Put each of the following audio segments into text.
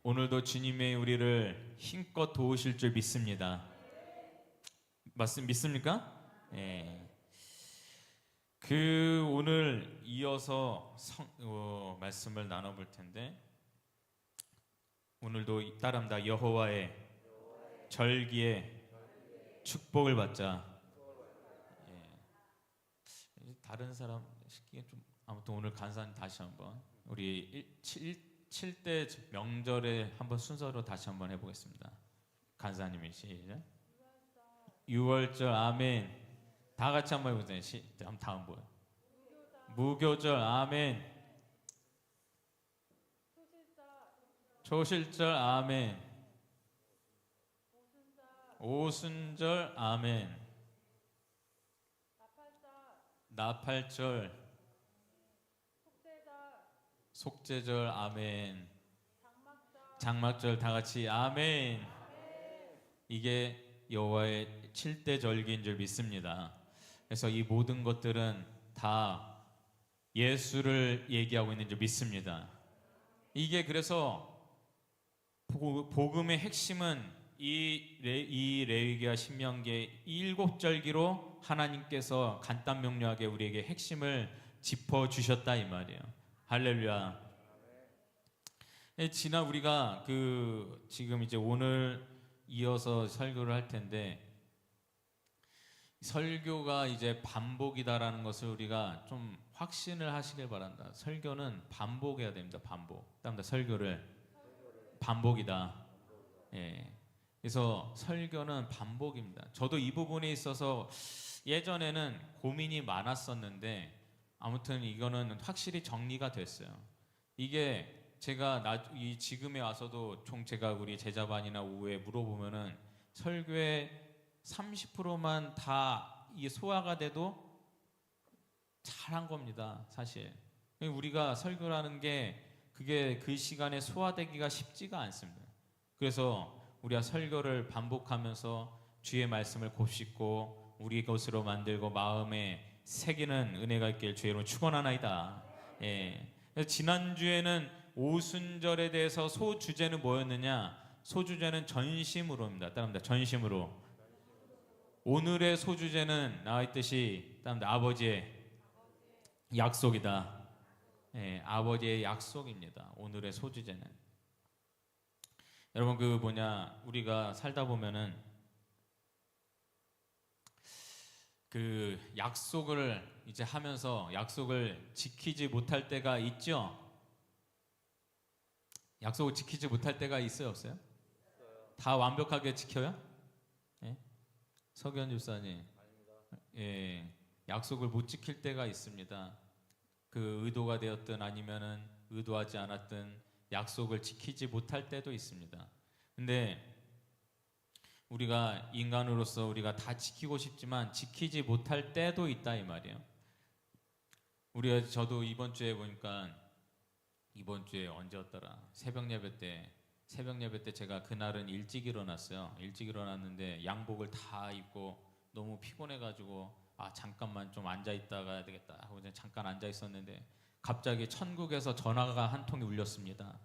오늘도 주님의 우리를 힘껏 도우실 줄 믿습니다. 믿습니까? 예. 오늘 이어서 말씀을 나눠볼 텐데, 오늘도 따라합니다. 여호와의 절기에 축복을 받자. 예. 다른 사람 시기에 좀 아무튼 오늘 간사님 다시 한번 우리 7대 명절에 한번 순서로 다시 한번 해보겠습니다. 간사님이 시작. 6월절 아멘. 다 같이 한번 해보세요. 다음 뭐요? 무교절 아멘. 초실절 아멘. 오순절 아멘. 나팔절 속죄절 아멘. 장막절 다 같이 아멘. 이게 여호와의 7대 절기인 줄 믿습니다. 그래서 이 모든 것들은 다 예수를 얘기하고 있는 줄 믿습니다. 이게 그래서 복음의 핵심은 이 레위기와 신명기의 7절기로 하나님께서 간단 명료하게 우리에게 핵심을 짚어주셨다 이 말이에요. 할렐루야. 지난 우리가 지금 이제 오늘 이어서 설교를 할 텐데, 설교가 이제 반복이다라는 것을 우리가 좀 확신을 하시길 바란다. 설교는 반복해야 됩니다. 반복. 다음에 설교를 반복이다. 예. 그래서 설교는 반복입니다. 저도 이 부분에 있어서 예전에는 고민이 많았었는데, 아무튼 이거는 확실히 정리가 됐어요. 이게 제가 지금에 와서도 제가 우리 제자반이나 오후에 물어보면은 설교의 30%만 다 이게 소화가 돼도 잘한 겁니다, 사실. 우리가 설교라는 게 그게 그 시간에 소화되기가 쉽지가 않습니다. 그래서 우리가 설교를 반복하면서 주의 말씀을 곱씹고 우리 것으로 만들고 마음에 새기는 은혜가 있길 주의 이름으로 축원하나이다. 예. 지난주에는 오순절에 대해서 소주제는 뭐였느냐? 소주제는 전심으로입니다. 따라합니다. 전심으로. 오늘의 소주제는 나와 있듯이 따라합니다. 아버지의 약속이다. 예, 아버지의 약속입니다. 오늘의 소주제는. 여러분 우리가 살다 보면은 약속을 이제 하면서 약속을 지키지 못할 때가 있죠? 약속을 지키지 못할 때가 있어요, 없어요? 다 완벽하게 지켜요? 예? 서기현 집사님. 예. 약속을 못 지킬 때가 있습니다. 의도가 되었든 아니면은 의도하지 않았든 약속을 지키지 못할 때도 있습니다. 근데 우리가 인간으로서 우리가 다 지키고 싶지만 지키지 못할 때도 있다 이 말이에요. 저도 이번 주에 보니까, 이번 주에 언제였더라? 새벽 예배 때 제가 그날은 일찍 일어났어요. 일찍 일어났는데 양복을 다 입고 너무 피곤해가지고 잠깐만 좀 앉아 있다가 해야 되겠다 하고 잠깐 앉아 있었는데 갑자기 천국에서 전화가 한 통이 울렸습니다.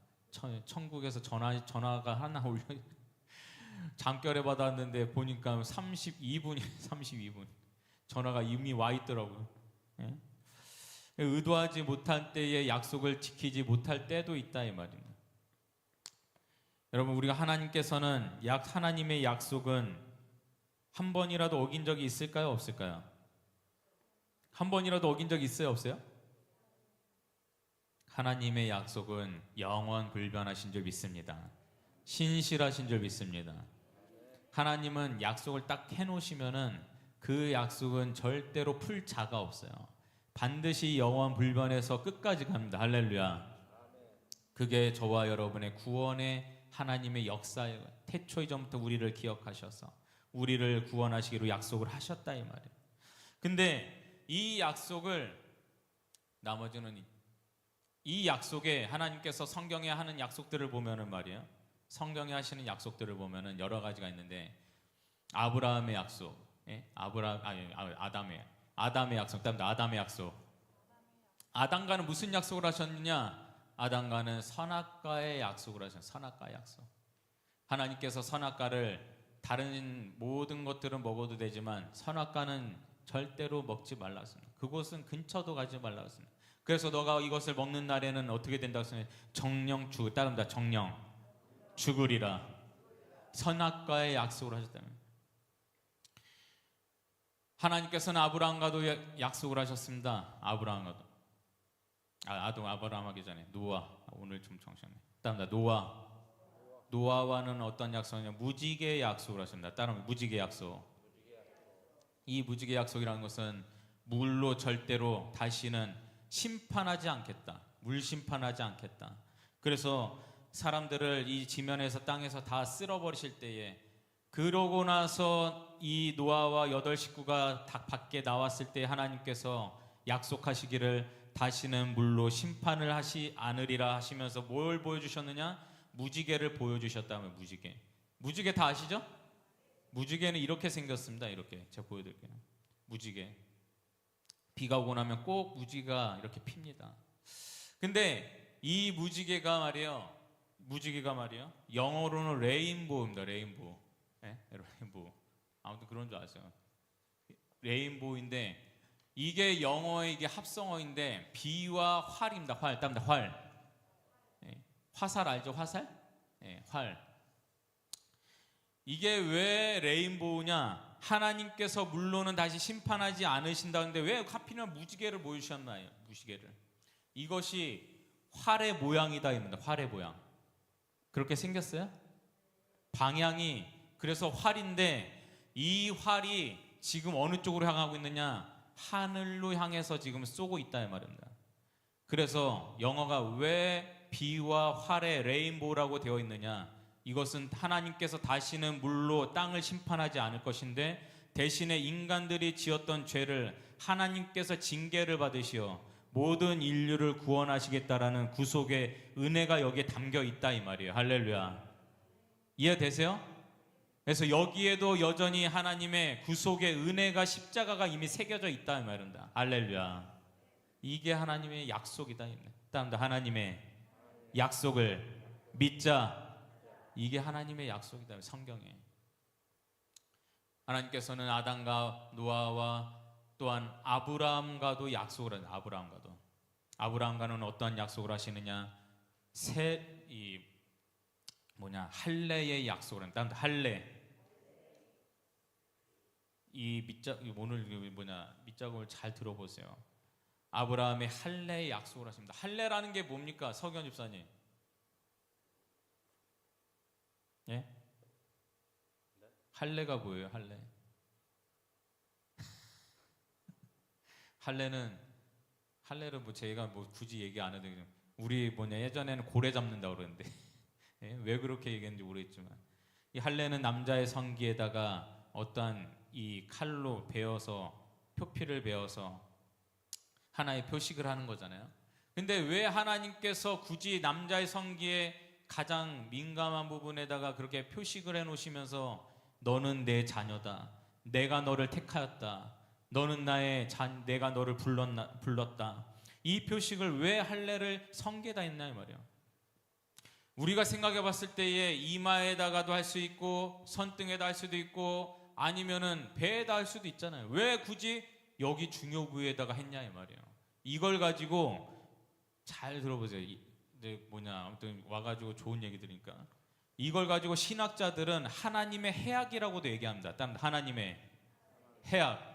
천국에서 전화가 하나 울려. 잠결에 받았는데 보니까 32분 전화가 이미 와 있더라고요. 예? 의도하지 못한 때에 약속을 지키지 못할 때도 있다 이 말입니다. 여러분, 우리가 하나님의 약속은 한 번이라도 어긴 적이 있을까요, 없을까요? 한 번이라도 어긴 적이 있어요, 없어요? 하나님의 약속은 영원 불변하신 줄 믿습니다. 신실하신 줄 믿습니다. 하나님은 약속을 딱 해놓으시면은 그 약속은 절대로 풀 자가 없어요. 반드시 영원 불변해서 끝까지 갑니다. 할렐루야. 그게 저와 여러분의 구원의 하나님의 역사예요. 태초 이전부터 우리를 기억하셔서 우리를 구원하시기로 약속을 하셨다 이 말이에요. 근데 이 약속에 하나님께서 성경에 하는 약속들을 보면은 말이에요. 성경에 하시는 약속들을 보면은 여러 가지가 있는데, 아브라함의 약속, 아담의 약속, 아담과는 무슨 약속을 하셨느냐? 아담과는 선악과의 약속을 하셨어요. 선악과의 약속. 하나님께서 선악과를 다른 모든 것들은 먹어도 되지만 선악과는 절대로 먹지 말라 했습니다. 그곳은 근처도 가지 말라 했습니다. 그래서 너가 이것을 먹는 날에는 어떻게 된다고 했습니다. 정령 죽을, 따릅니다. 정령 죽으리라. 선악과의 약속을 하셨다면 하나님께서는 아브라함과도 약속을 하셨습니다. 아브라함과도. 아브라함 하기 전에 노아. 오늘 좀 정신없네. 따릅니다. 노아와는 어떤 약속이냐? 무지개의 약속을 하십니다. 따르면 무지개 약속. 이 무지개 약속이라는 것은 물로 절대로 다시는 심판하지 않겠다. 물 심판하지 않겠다. 그래서 사람들을 이 지면에서 땅에서 다 쓸어버리실 때에 그러고 나서 이 노아와 8식구가 다 밖에 나왔을 때 하나님께서 약속하시기를 다시는 물로 심판을 하시 않으리라 하시면서 뭘 보여주셨느냐? 무지개를 보여주셨다면 무지개 다 아시죠? 무지개는 이렇게 생겼습니다. 이렇게 제가 보여드릴게요. 무지개. 비가 오고 나면 꼭 무지개가 이렇게 핍니다. 근데 이 무지개가 말이에요. 영어로는 레인보우입니다. 레인보우. 네? 레인보우. 아무튼 그런 줄 아세요. 레인보우인데 이게 영어의 이게 합성어인데 비와 활입니다. 활. 땀다 활. 네. 화살 알죠? 화살? 네, 활. 이게 왜 레인보우냐? 하나님께서 물로는 다시 심판하지 않으신다는데 왜 하필이면 무지개를 보여주셨나요? 무지개를. 이것이 활의 모양이다입니다. 활의 모양. 그렇게 생겼어요? 방향이 그래서 활인데 이 활이 지금 어느 쪽으로 향하고 있느냐? 하늘로 향해서 지금 쏘고 있다 이 말입니다. 그래서 영어가 왜 비와 활의 레인보우라고 되어 있느냐? 이것은 하나님께서 다시는 물로 땅을 심판하지 않을 것인데 대신에 인간들이 지었던 죄를 하나님께서 징계를 받으시어 모든 인류를 구원하시겠다라는 구속의 은혜가 여기에 담겨 있다 이 말이에요. 할렐루야. 이해되세요? 그래서 여기에도 여전히 하나님의 구속의 은혜가 십자가가 이미 새겨져 있다 이 말입니다. 할렐루야. 이게 하나님의 약속이다. 따라합니다. 하나님의 약속을 믿자. 이게 하나님의 약속이다. 성경에 하나님께서는 아담과 노아와 또한 아브라함과도 약속을 하는. 아브라함과는 어떠한 약속을 하시느냐? 할례의 약속을 한다. 할례. 오늘 밑작업을 잘 들어보세요. 아브라함의 할례의 약속을 하십니다. 할례라는 게 뭡니까? 서기현 집사님. 예? 할례가 뭐예요? 할례를 뭐 제가 뭐 굳이 얘기 안 해도 우리 예전에는 고래 잡는다 그러는데 예? 왜 그렇게 얘기했는지 모르겠지만 이 할례는 남자의 성기에다가 어떠한 이 칼로 표피를 베어서 하나의 표식을 하는 거잖아요. 근데 왜 하나님께서 굳이 남자의 성기에 가장 민감한 부분에다가 그렇게 표식을 해놓으시면서 너는 내 자녀다. 내가 너를 택하였다. 너는 내가 너를 불렀다. 이 표식을 왜 할례를 성게다 했나 이 말이에요. 우리가 생각해 봤을 때에 이마에다가도 할 수 있고 손등에다 할 수도 있고 아니면은 배에다 할 수도 있잖아요. 왜 굳이 여기 중요 부위에다가 했냐 이 말이에요. 이걸 가지고 잘 들어보세요. 아무튼 와가지고 좋은 얘기 들으니까 이걸 가지고 신학자들은 하나님의 해악이라고도 얘기합니다. 하나님의 해악.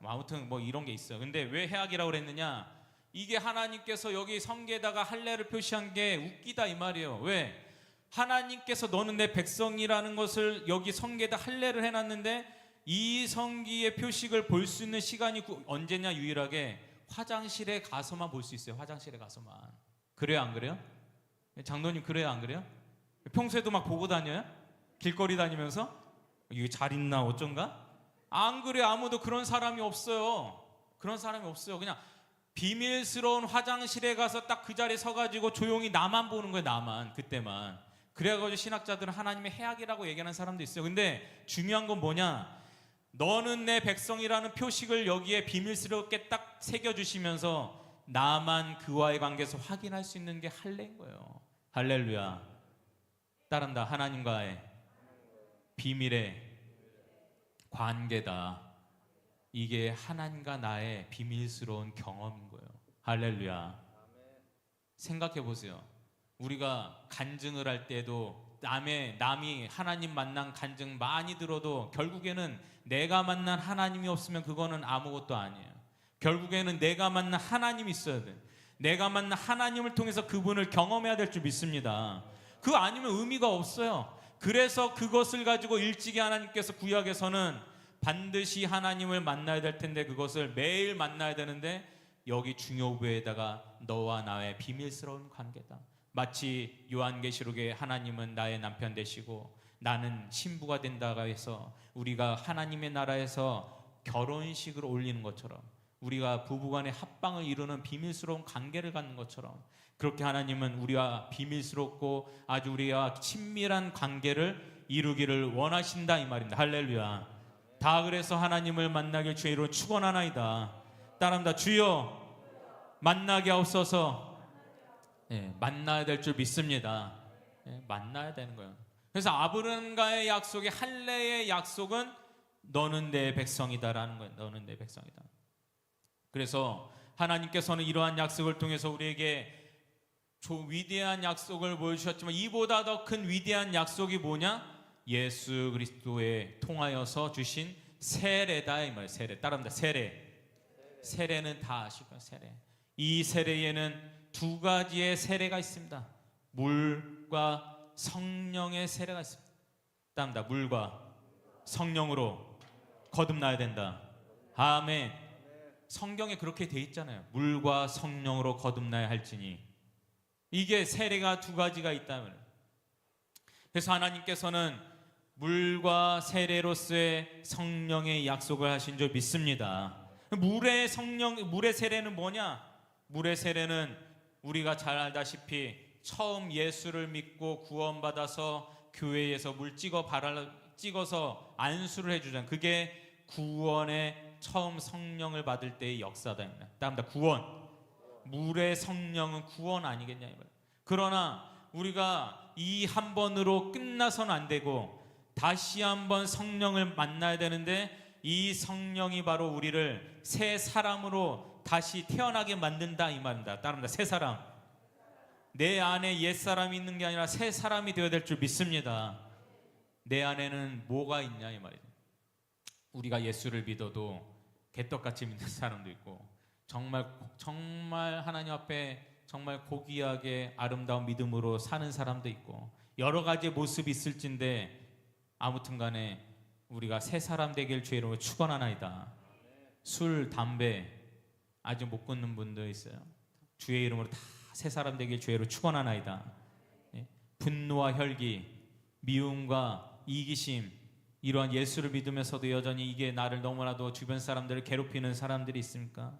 아무튼 이런 게 있어요. 근데 왜 해악이라고 그랬느냐? 이게 하나님께서 여기 성게에다가 할례를 표시한 게 웃기다 이 말이에요. 왜? 하나님께서 너는 내 백성이라는 것을 여기 성게에다 할례를 해놨는데 이 성기의 표식을 볼 수 있는 시간이 언제냐? 유일하게 화장실에 가서만 볼 수 있어요. 화장실에 가서만. 그래요 안 그래요? 장로님 그래요 안 그래요? 평소에도 막 보고 다녀요? 길거리 다니면서? 이게 잘 있나 어쩐가? 안 그래요. 아무도 그런 사람이 없어요. 그냥 비밀스러운 화장실에 가서 딱 그 자리에 서가지고 조용히 나만 보는 거예요. 나만. 그때만. 그래가지고 신학자들은 하나님의 해악이라고 얘기하는 사람도 있어요. 근데 중요한 건 뭐냐? 너는 내 백성이라는 표식을 여기에 비밀스럽게 딱 새겨주시면서 나만 그와의 관계에서 확인할 수 있는 게 할례인 거예요. 할렐루야. 따른다. 하나님과의 비밀의 관계다. 이게 하나님과 나의 비밀스러운 경험인 거예요. 할렐루야. 생각해 보세요. 우리가 간증을 할 때도 남이 하나님 만난 간증 많이 들어도 결국에는 내가 만난 하나님이 없으면 그거는 아무것도 아니에요. 결국에는 내가 만난 하나님이 있어야 돼. 내가 만난 하나님을 통해서 그분을 경험해야 될 줄 믿습니다. 그거 아니면 의미가 없어요. 그래서 그것을 가지고 일찍이 하나님께서 구약에서는 반드시 하나님을 만나야 될 텐데 그것을 매일 만나야 되는데 여기 중요부에다가 너와 나의 비밀스러운 관계다. 마치 요한계시록에 하나님은 나의 남편 되시고 나는 신부가 된다고 해서 우리가 하나님의 나라에서 결혼식을 올리는 것처럼 우리가 부부간의 합방을 이루는 비밀스러운 관계를 갖는 것처럼 그렇게 하나님은 우리와 비밀스럽고 아주 우리와 친밀한 관계를 이루기를 원하신다 이 말입니다. 할렐루야. 다 그래서 하나님을 만나길 주의 이름으로 축원하나이다. 따라합니다. 주여 만나게 하옵소서. 만나야 될 줄 믿습니다. 만나야 되는 거예요. 그래서 아브람과의 약속의 할례의 약속은 너는 내 백성이다라는 거예요. 너는 내 백성이다. 그래서 하나님께서는 이러한 약속을 통해서 우리에게 위대한 약속을 보여주셨지만 이보다 더 큰 위대한 약속이 뭐냐? 예수 그리스도에 통하여서 주신 세례다 이 말이에요. 세례. 따라합니다. 세례. 세례는 다 아실 거예요. 세례. 이 세례에는 두 가지의 세례가 있습니다. 물과 성령의 세례가 있습니다. 따라합니다. 물과 성령으로 거듭나야 된다. 아멘. 성경에 그렇게 돼 있잖아요. 물과 성령으로 거듭나야 할지니. 이게 세례가 두 가지가 있다면. 그래서 하나님께서는 물과 세례로서의 성령의 약속을 하신 줄 믿습니다. 물의 세례는 뭐냐? 물의 세례는 우리가 잘 알다시피 처음 예수를 믿고 구원받아서 교회에서 물 찍어서 안수를 해주잖아요. 그게 구원의 처음 성령을 받을 때의 역사다. 따릅니다. 구원. 물의 성령은 구원 아니겠냐. 그러나 우리가 이 한 번으로 끝나서는 안 되고 다시 한번 성령을 만나야 되는데 이 성령이 바로 우리를 새 사람으로 다시 태어나게 만든다 이 말입니다. 따릅니다. 새 사람. 내 안에 옛사람이 있는 게 아니라 새 사람이 되어야 될 줄 믿습니다. 내 안에는 뭐가 있냐 이 말이죠. 우리가 예수를 믿어도 개떡같이 믿는 사람도 있고 정말 하나님 앞에 정말 고귀하게 아름다운 믿음으로 사는 사람도 있고 여러 가지 모습이 있을진데 아무튼 간에 우리가 새 사람 되길 주의 이름으로 축원하나이다. 술, 담배 아직 못 끊는 분도 있어요. 주의 이름으로 다 새 사람 되길 주의 이름으로 축원하나이다. 분노와 혈기, 미움과 이기심 이러한 예수를 믿으면서도 여전히 이게 나를 너무나도 주변 사람들을 괴롭히는 사람들이 있습니까?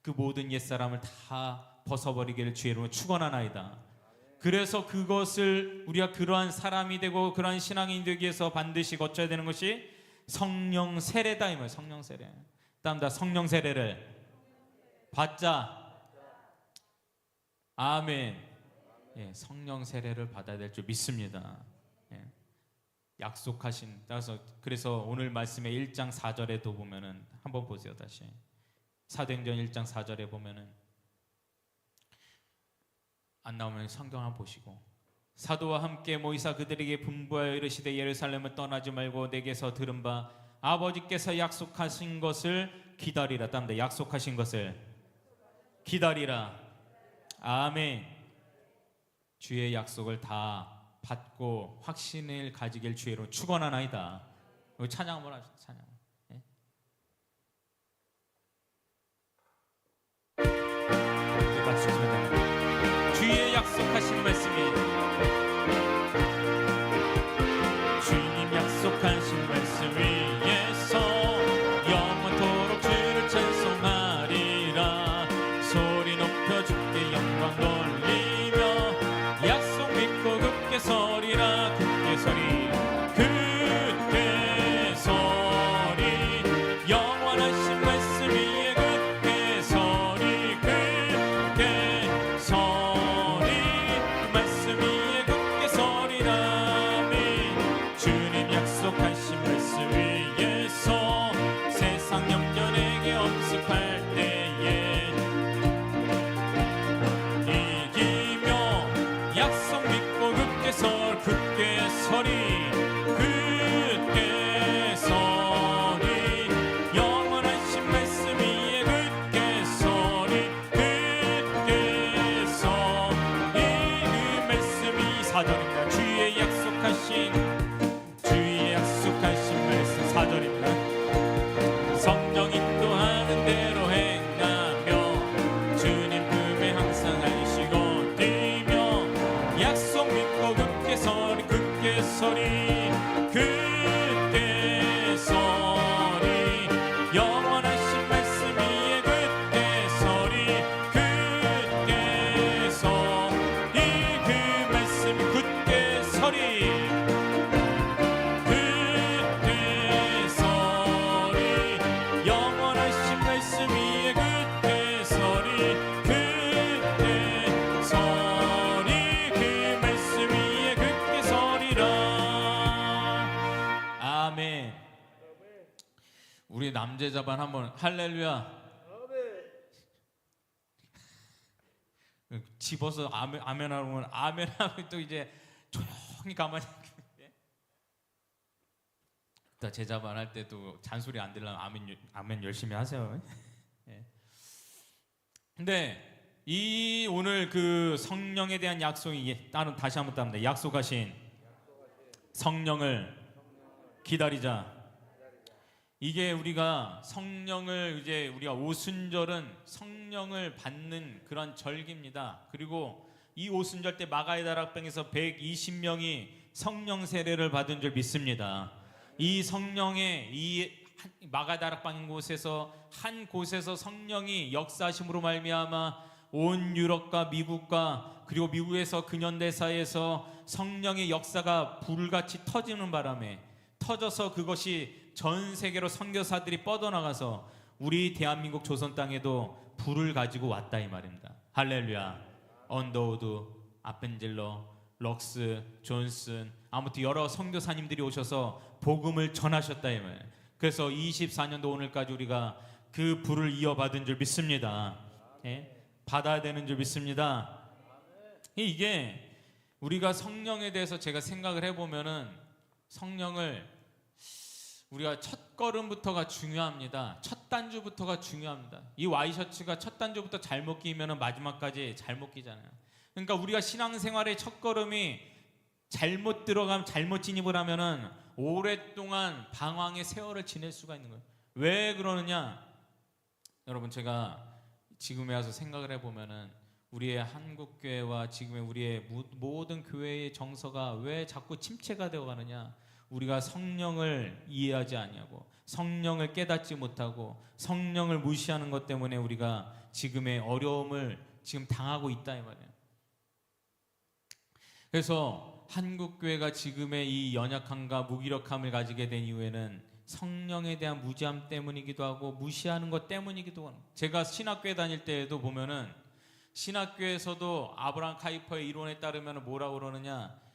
그 모든 옛사람을 다 벗어버리기를 주의 이름으로 축원하나이다. 그래서 그것을 우리가 그러한 사람이 되고 그러한 신앙인이 되기 위해서 반드시 거쳐야 되는 것이 성령 세례다 이 말이에요. 성령 세례. 따릅니다. 성령 세례를 받자. 아멘. 성령 세례를 받아야 될 줄 믿습니다. 약속하신. 그래서 오늘 말씀의 1장 4절에도 보면은 한번 보세요. 다시 사도행전 1장 4절에 보면은 안 나오면 성경 한번 보시고 사도와 함께 모이사 그들에게 분부하여 이르시되 예루살렘을 떠나지 말고 내게서 들은 바 아버지께서 약속하신 것을 기다리라. 땀다. 약속하신 것을 기다리라. 아멘. 주의 약속을 다 받고 확신을 가지길 주의 이름으로 축원하나이다. 우리 찬양 한번 하시죠. 찬양. 박수 치면 됩니다. 주의 약속하신 말씀이 주님 약속하신 말씀 위에서 영원토록 주를 찬송하리라. 소리 높여 주께 영광 돌리며 약속 믿고 굳게 서리라. 굳게 서리 굳게 서리 영원하신 말씀 위에 굳게 서리 굳게 서리 굳게 서리 영원하신 말씀 위에 굳게 서리 굳게 서리 그 말씀이 사절입니다. 주의 약속하신 말씀 사절입니다. 성령 인도하는 대로 행하며 주님 품에 항상 안쉬고 뛰며 약속 믿고 굳게 서리 굳게 서리 굳게 서리 영원하신 말씀 위에 굳게 서리 굳게 서리 그 말씀이 굳게 서리 우리 남제자반 한번 할렐루야. 집어서 아멘 하면 아멘 하면 또 이제 조용히 가만히 또 제자반 할 때도 잔소리 안 들려면 아멘 열심히 하세요. 근데 이 오늘 그 성령에 대한 약속이 다시 한번 따릅니다. 약속하신 성령을 기다리자. 이게 우리가 성령을 이제 우리가 오순절은 성령을 받는 그런 절기입니다. 그리고 이 오순절 때 마가의 다락방에서 120명이 성령 세례를 받은 줄 믿습니다. 이 성령의 이 마가의 다락방인 곳에서 한 곳에서 성령이 역사하심으로 말미암아 온 유럽과 미국과 그리고 미국에서 근현대사에서 성령의 역사가 불같이 터지는 바람에 터져서 그것이 전 세계로 선교사들이 뻗어나가서 우리 대한민국 조선 땅에도 불을 가지고 왔다 이 말입니다. 할렐루야. 언더우드, 아펜젤러, 럭스, 존슨 아무튼 여러 선교사님들이 오셔서 복음을 전하셨다 이 말. 그래서 24년도 오늘까지 우리가 그 불을 이어받은 줄 믿습니다. 받아야 되는 줄 믿습니다. 이게 우리가 성령에 대해서 제가 생각을 해보면은 성령을 우리가 첫 걸음부터가 중요합니다. 첫 단주부터가 중요합니다. 이 와이셔츠가 첫 단주부터 잘못 끼면 마지막까지 잘못 끼잖아요. 그러니까 우리가 신앙생활의 첫 걸음이 잘못 들어가면 잘못 진입을 하면은 오랫동안 방황의 세월을 지낼 수가 있는 거예요. 왜 그러느냐? 여러분 제가 지금에 와서 생각을 해보면은 우리의 한국교회와 지금의 우리의 모든 교회의 정서가 왜 자꾸 침체가 되어가느냐? 우리가 성령을 이해하지 아니하고 성령을 깨닫지 못하고 성령을 무시하는 것 때문에 우리가 지금의 어려움을 지금 당하고 있다 이 말이에요. 그래서 한국교회가 지금의 이 연약함과 무기력함을 가지게 된 이유에는 성령에 대한 무지함 때문이기도 하고 무시하는 것 때문이기도 합니다. 제가 신학교에 다닐 때에도 보면은 신학교에서도 아브라함 카이퍼의 이론에 따르면 뭐라고 그러느냐?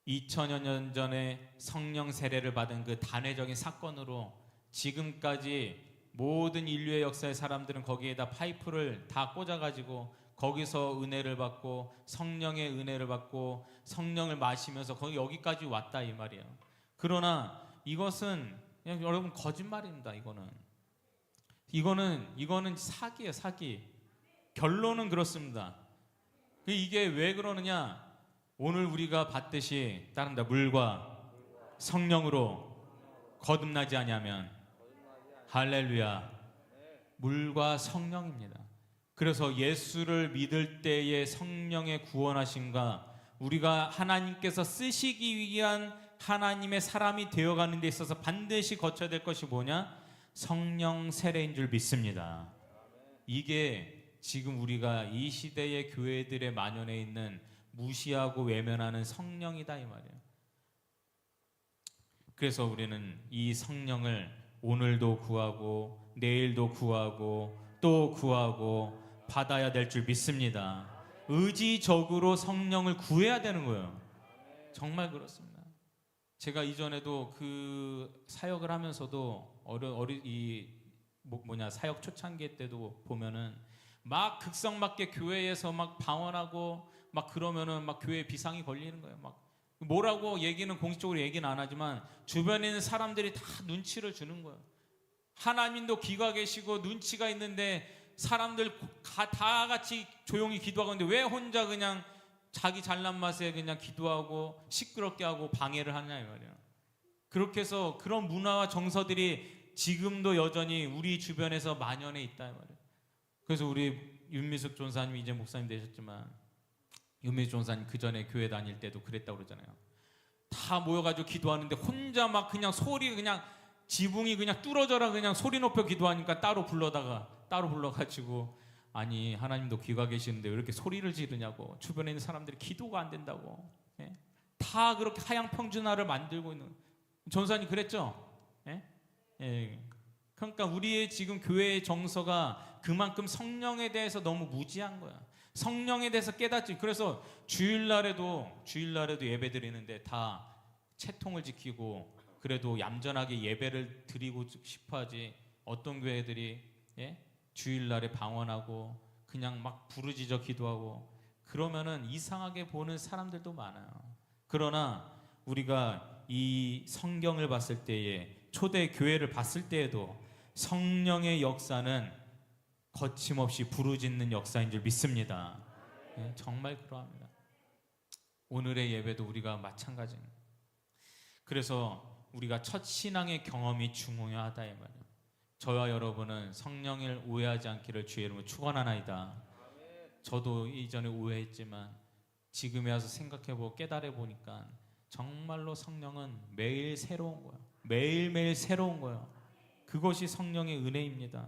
2000여 년 전에 성령 세례를 받은 그 단회적인 사건으로 지금까지 모든 인류의 역사의 사람들은 거기에다 파이프를 다 꽂아가지고 거기서 은혜를 받고 성령의 은혜를 받고 성령을 마시면서 거기 여기까지 왔다 이 말이에요. 그러나 이것은 그냥 여러분 거짓말입니다. 이거는 사기예요, 사기. 결론은 그렇습니다. 이게 왜 그러느냐? 오늘 우리가 받듯이 따른다. 물과 성령으로 거듭나지 아니하면 할렐루야. 물과 성령입니다. 그래서 예수를 믿을 때의 성령의 구원하심과 우리가 하나님께서 쓰시기 위한 하나님의 사람이 되어가는 데 있어서 반드시 거쳐야 될 것이 뭐냐? 성령 세례인 줄 믿습니다. 이게 지금 우리가 이 시대의 교회들에 만연해 있는 무시하고 외면하는 성령이다 이 말이에요. 그래서 우리는 이 성령을 오늘도 구하고 내일도 구하고 또 구하고 받아야 될 줄 믿습니다. 의지적으로 성령을 구해야 되는 거예요. 정말 그렇습니다. 제가 이전에도 그 사역을 하면서도 사역 초창기 때도 보면은 막 극성맞게 교회에서 막 방언하고 막 그러면은 막 교회에 비상이 걸리는 거예요. 막 뭐라고 얘기는 공식적으로 얘기는 안 하지만 주변에 있는 사람들이 다 눈치를 주는 거예요. 하나님도 귀가 계시고 눈치가 있는데 사람들 다 같이 조용히 기도하고 있는데 왜 혼자 그냥 자기 잘난 맛에 그냥 기도하고 시끄럽게 하고 방해를 하냐 이 말이야. 그렇게 해서 그런 문화와 정서들이 지금도 여전히 우리 주변에서 만연해 있다 이 말이야. 그래서 우리 윤미숙 전사님 이제 목사님 되셨지만 윤미숙 전사님 그 전에 교회 다닐 때도 그랬다고 그러잖아요. 다 모여가지고 기도하는데 혼자 막 그냥 소리 그냥 지붕이 그냥 뚫어져라 그냥 소리 높여 기도하니까 따로 불러가지고 아니 하나님도 귀가 계시는데 왜 이렇게 소리를 지르냐고 주변에 있는 사람들이 기도가 안 된다고 예? 다 그렇게 하향평준화를 만들고 있는 전사님 그랬죠? 예? 예. 그러니까 우리의 지금 교회의 정서가 그만큼 성령에 대해서 너무 무지한 거야. 성령에 대해서 깨닫지. 그래서 주일날에도 예배 드리는데 다 채통을 지키고 그래도 얌전하게 예배를 드리고 싶어하지. 어떤 교회들이 예? 주일날에 방언하고 그냥 막 부르짖어 기도하고 그러면은 이상하게 보는 사람들도 많아요. 그러나 우리가 이 성경을 봤을 때에 초대 교회를 봤을 때에도 성령의 역사는 거침없이 부르짖는 역사인 줄 믿습니다. 예, 정말 그러합니다. 오늘의 예배도 우리가 마찬가지입니다. 그래서 우리가 첫 신앙의 경험이 중요하다 이 말이에요. 저와 여러분은 성령을 오해하지 않기를 주의 이름으로 축원하나이다. 저도 이전에 오해했지만 지금에 와서 생각해보고 깨달아보니까 정말로 성령은 매일 새로운 거예요. 매일매일 새로운 거예요. 그것이 성령의 은혜입니다.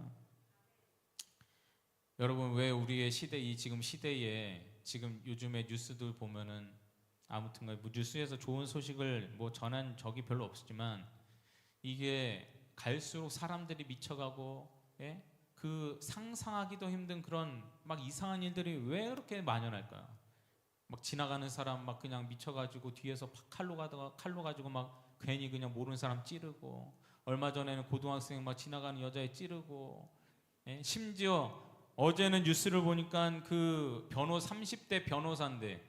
여러분 왜 우리의 시대 이 지금 시대에 지금 요즘에 뉴스들 보면은 아무튼 뭐 뉴스에서 좋은 소식을 뭐 전한 적이 별로 없지만 이게 갈수록 사람들이 미쳐가고 예? 그 상상하기도 힘든 그런 막 이상한 일들이 왜 그렇게 만연할까요? 막 지나가는 사람 막 그냥 미쳐가지고 뒤에서 칼로 가지고 막 괜히 그냥 모르는 사람 찌르고 얼마 전에는 고등학생 막 지나가는 여자애 찌르고 예? 심지어 어제는 뉴스를 보니까 그 30대 변호사인데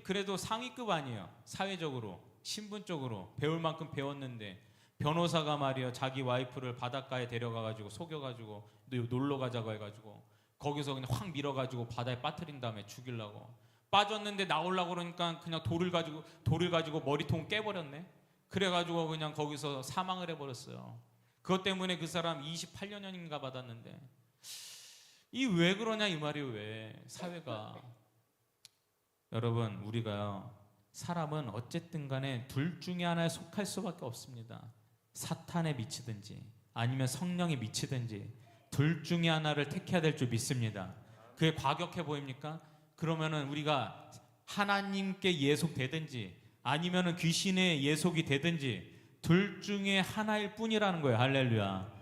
그래도 상위급 아니에요. 사회적으로 신분적으로 배울 만큼 배웠는데 변호사가 말이야 자기 와이프를 바닷가에 데려가가지고 속여가지고 놀러 가자고 해가지고 거기서 그냥 확 밀어가지고 바다에 빠뜨린 다음에 죽이려고 빠졌는데 나오려고 그러니까 그냥 돌을 가지고 머리통 깨버렸네. 그래가지고 그냥 거기서 사망을 해버렸어요. 그것 때문에 그 사람 28년인가 받았는데 이 왜 그러냐 이 말이에요. 왜 사회가 여러분 우리가요 사람은 어쨌든 간에 둘 중에 하나에 속할 수밖에 없습니다. 사탄에 미치든지 아니면 성령에 미치든지 둘 중에 하나를 택해야 될 줄 믿습니다. 그게 과격해 보입니까? 그러면은 우리가 하나님께 예속되든지 아니면은 귀신의 예속이 되든지 둘 중에 하나일 뿐이라는 거예요. 할렐루야.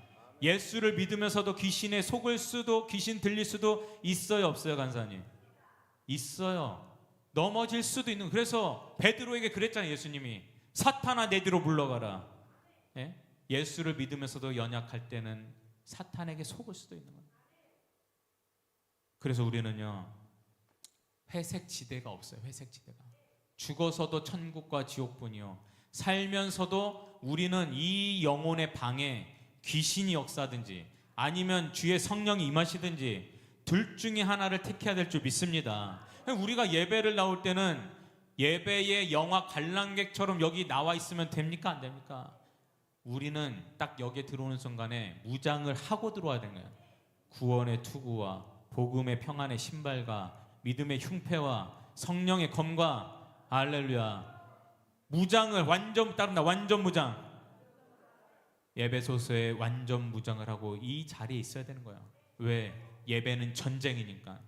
예수를 믿으면서도 귀신에 속을 수도 귀신 들릴 수도 있어요 없어요 간사님? 있어요. 넘어질 수도 있는. 그래서 베드로에게 그랬잖아요. 예수님이 사탄아 내 뒤로 물러가라. 예? 예수를 믿으면서도 연약할 때는 사탄에게 속을 수도 있는 거예요. 그래서 우리는요 회색 지대가 없어요. 회색 지대가. 죽어서도 천국과 지옥뿐이요 살면서도 우리는 이 영혼의 방에 귀신이 역사든지 아니면 주의 성령이 임하시든지 둘 중에 하나를 택해야 될 줄 믿습니다. 우리가 예배를 나올 때는 예배의 영화 관람객처럼 여기 나와 있으면 됩니까? 안 됩니까? 우리는 딱 여기에 들어오는 순간에 무장을 하고 들어와야 되는 거예요. 구원의 투구와 복음의 평안의 신발과 믿음의 흉패와 성령의 검과 할렐루야 무장을 완전 무장 예배소서에 완전 무장을 하고 이 자리에 있어야 되는 거예요. 왜? 예배는 전쟁이니까.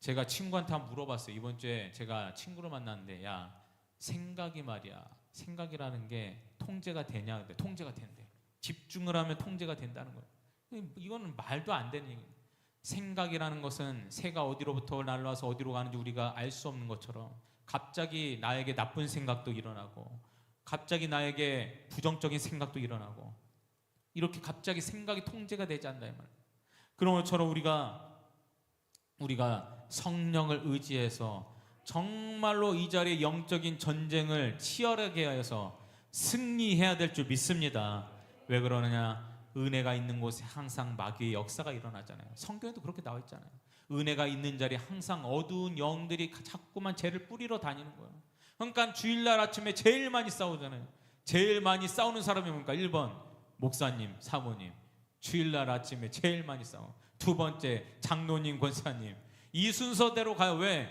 제가 친구한테 한번 물어봤어요. 이번 주에 제가 친구를 만났는데 야 생각이 말이야 생각이라는 게 통제가 되냐? 근데 통제가 된대. 집중을 하면 통제가 된다는 거예요. 이거는 말도 안 되는 얘기예요. 생각이라는 것은 새가 어디로부터 날아와서 어디로 가는지 우리가 알 수 없는 것처럼 갑자기 나에게 나쁜 생각도 일어나고 갑자기 나에게 부정적인 생각도 일어나고 이렇게 갑자기 생각이 통제가 되지 않는다 이 말이에요. 그런 것처럼 우리가 성령을 의지해서 정말로 이 자리에 영적인 전쟁을 치열하게 하여서 승리해야 될 줄 믿습니다. 왜 그러느냐? 은혜가 있는 곳에 항상 마귀의 역사가 일어나잖아요. 성경에도 그렇게 나와 있잖아요. 은혜가 있는 자리에 항상 어두운 영들이 자꾸만 죄를 뿌리러 다니는 거예요. 그러니까 주일날 아침에 제일 많이 싸우잖아요. 제일 많이 싸우는 사람이 뭡니까? 1번 목사님, 사모님. 주일날 아침에 제일 많이 싸워. 두 번째 장로님, 권사님. 이 순서대로 가요. 왜?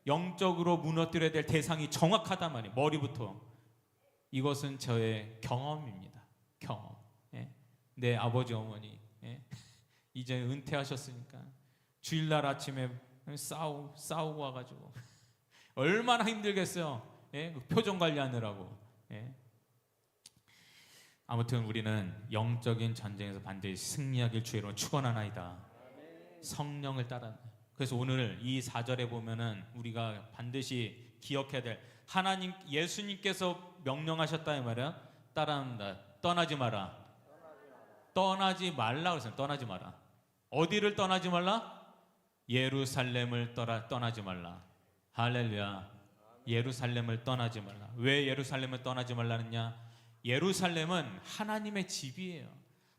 영적으로 무너뜨려야 될 대상이 정확하단 말이에요. 머리부터. 이것은 저의 경험입니다. 경험. 예? 내 아버지 어머니, 예? 이제 은퇴하셨으니까 주일날 아침에 싸우고 와가지고 얼마나 힘들겠어요. 예? 표정 관리하느라고. 예? 아무튼 우리는 영적인 전쟁에서 반드시 승리하길 주의 이름으로 축원하나이다. 성령을 따라. 그래서 오늘 이 4절에 보면은 우리가 반드시 기억해야 될, 하나님 예수님께서 명령하셨다 이 말이야. 따라한다. 떠나지 마라. 떠나지 말라 그랬어요. 떠나지 마라. 어디를 떠나지 말라? 예루살렘을 떠나지 말라. 할렐루야. 예루살렘을 떠나지 말라. 왜 예루살렘을 떠나지 말라느냐? 예루살렘은 하나님의 집이에요.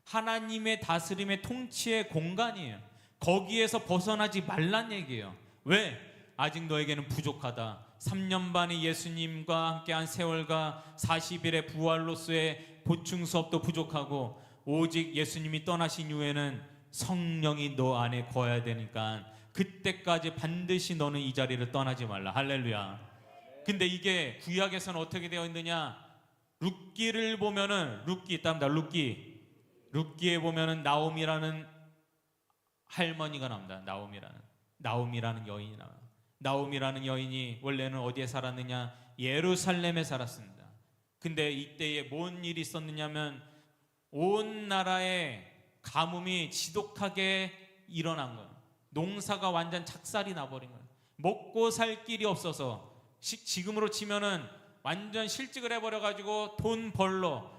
하나님의 다스림의 통치의 공간이에요. 거기에서 벗어나지 말란 얘기예요. 왜? 아직 너에게는 부족하다. 3년 반의 예수님과 함께한 세월과 40일의 부활로서의 보충 수업도 부족하고, 오직 예수님이 떠나신 이후에는 성령이 너 안에 거해야 되니까 그때까지 반드시 너는 이 자리를 떠나지 말라. 할렐루야. 근데 이게 구약에서는 어떻게 되어 있느냐? 룻기를 보면은, 룻기 있답니다. 룻기에 보면은 나옴이라는 할머니가 나옵니다. 나옴이라는 여인이 나와요. 나옴이라는 여인이 원래는 어디에 살았느냐? 예루살렘에 살았습니다. 근데 이때에 뭔 일이 있었느냐면 온 나라에 가뭄이 지독하게 일어난 거예요. 농사가 완전 착살이 나버린 거예요. 먹고 살 길이 없어서, 지금으로 치면은 완전 실직을 해버려가지고 돈 벌러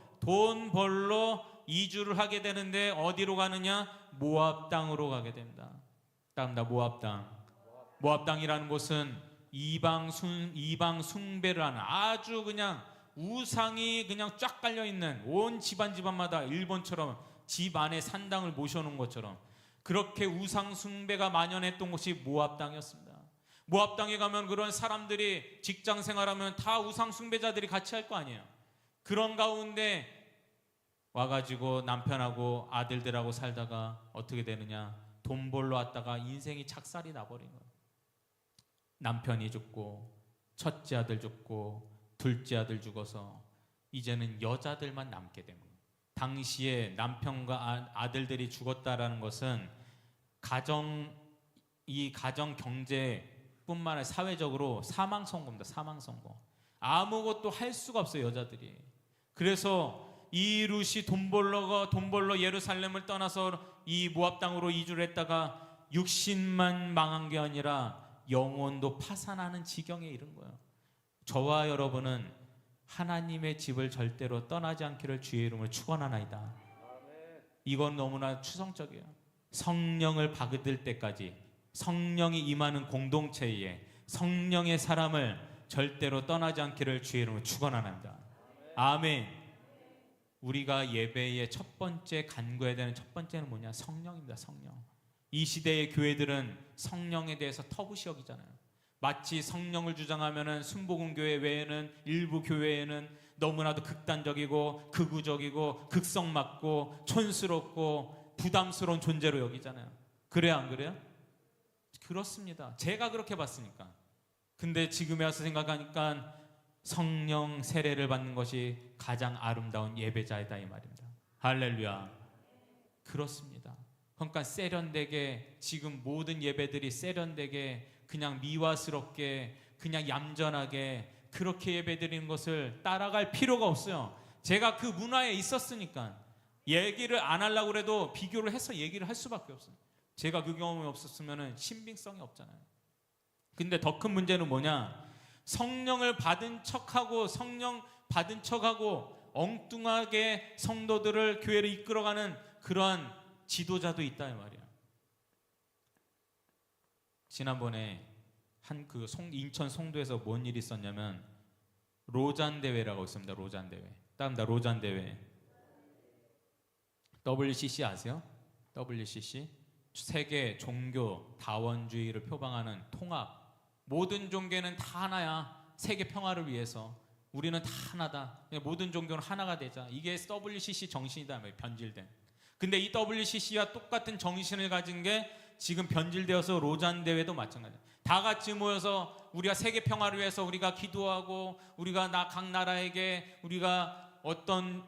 이주를 하게 되는데 어디로 가느냐? 모압 땅으로 가게 됩니다. 모압 땅. 모압 땅이라는 곳은 이방 숭배를 하는, 아주 그냥 우상이 그냥 쫙 깔려 있는, 온 집안마다 일본처럼 집 안에 산당을 모셔놓은 것처럼 그렇게 우상 숭배가 만연했던 곳이 모압 땅이었습니다. 모압 땅에 가면 그런 사람들이 직장 생활하면 다 우상 숭배자들이 같이 할 거 아니에요. 그런 가운데 와가지고 남편하고 아들들하고 살다가 어떻게 되느냐? 돈 벌러 왔다가 인생이 착살이 나버린 거예요. 남편이 죽고, 첫째 아들 죽고, 둘째 아들 죽어서 이제는 여자들만 남게 된 거예요. 당시에 남편과 아들들이 죽었다라는 것은 가정 경제뿐만 아니라 사회적으로 사망 선고입니다. 사망 선고. 아무것도 할 수가 없어요, 여자들이. 그래서 이 룻이 돈 벌러 예루살렘을 떠나서 이 모압 땅으로 이주를 했다가 육신만 망한 게 아니라 영혼도 파산하는 지경에 이른 거예요. 저와 여러분은 하나님의 집을 절대로 떠나지 않기를 주의 이름으로 축원하나이다. 이건 너무나 추상적이에요. 성령을 받을 때까지, 성령이 임하는 공동체에 성령의 사람을 절대로 떠나지 않기를 주의 이름으로 축원하나이다. 아멘. 우리가 예배의 첫 번째 간구해야 되는 첫 번째는 뭐냐? 성령입니다. 성령. 이 시대의 교회들은 성령에 대해서 터부시 여기잖아요. 마치 성령을 주장하면은 순복음교회 외에는, 일부 교회에는 너무나도 극단적이고 극우적이고 극성맞고 촌스럽고 부담스러운 존재로 여기잖아요. 그래요, 안 그래요? 그렇습니다. 제가 그렇게 봤으니까. 근데 지금에 와서 생각하니까 성령 세례를 받는 것이 가장 아름다운 예배자이다 이 말입니다. 할렐루야. 그렇습니다. 그러니까 세련되게, 지금 모든 예배들이 세련되게 그냥 미화스럽게 그냥 얌전하게 그렇게 예배드리는 것을 따라갈 필요가 없어요. 제가 그 문화에 있었으니까 얘기를 안 하려고 해도 비교를 해서 얘기를 할 수밖에 없어요. 제가 그 경험이 없었으면 신빙성이 없잖아요. 근데 더 큰 문제는 뭐냐? 성령을 받은 척하고 엉뚱하게 성도들을, 교회를 이끌어가는 그러한 지도자도 있다 이 말이야. 지난번에 인천 송도에서 뭔 일이 있었냐면 로잔 대회라고 있습니다. 로잔 대회. 따릅니다. 로잔 대회. WCC 아세요? WCC 세계 종교 다원주의를 표방하는 통합. 모든 종교는 다 하나야. 세계 평화를 위해서 우리는 다 하나다. 모든 종교는 하나가 되자. 이게 WCC 정신이다. 변질된. 근데 이 WCC와 똑같은 정신을 가진 게 지금 변질되어서 로잔 대회도 마찬가지야. 다 같이 모여서 우리가 세계 평화를 위해서 우리가 기도하고 우리가 각 나라에게 우리가 어떤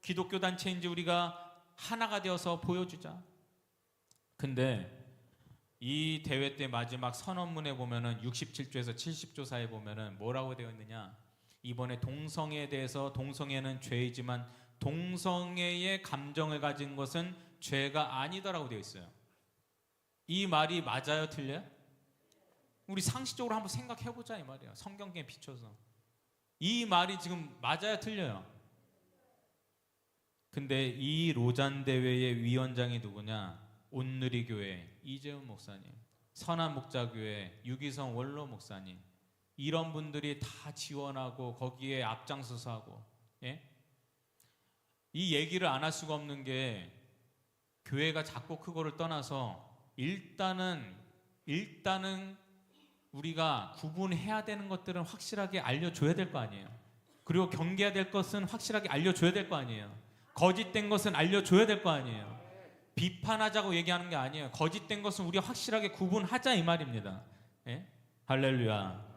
기독교 단체인지 우리가 하나가 되어서 보여주자. 근데 이 대회 때 마지막 선언문에 보면은 67조에서 70조 사이에 보면은 뭐라고 되어 있느냐? 이번에 동성애에 대해서 동성애는 죄이지만 동성애의 감정을 가진 것은 죄가 아니다라고 되어 있어요. 이 말이 맞아요, 틀려요? 우리 상식적으로 한번 생각해 보자 이 말이야. 성경에 비춰서 이 말이 지금 맞아요, 틀려요? 근데 이 로잔 대회의 위원장이 누구냐? 온누리교회 이재훈 목사님, 선한목자교회 유기성 원로 목사님, 이런 분들이 다 지원하고 거기에 앞장서서 하고, 예? 이 얘기를 안 할 수가 없는 게 교회가 작고 크고를 떠나서 일단은 우리가 구분해야 되는 것들은 확실하게 알려줘야 될 거 아니에요. 그리고 경계해야 될 것은 확실하게 알려줘야 될 거 아니에요. 거짓된 것은 알려줘야 될 거 아니에요. 비판하자고 얘기하는 게 아니에요. 거짓된 것은 우리가 확실하게 구분하자 이 말입니다. 예? 할렐루야.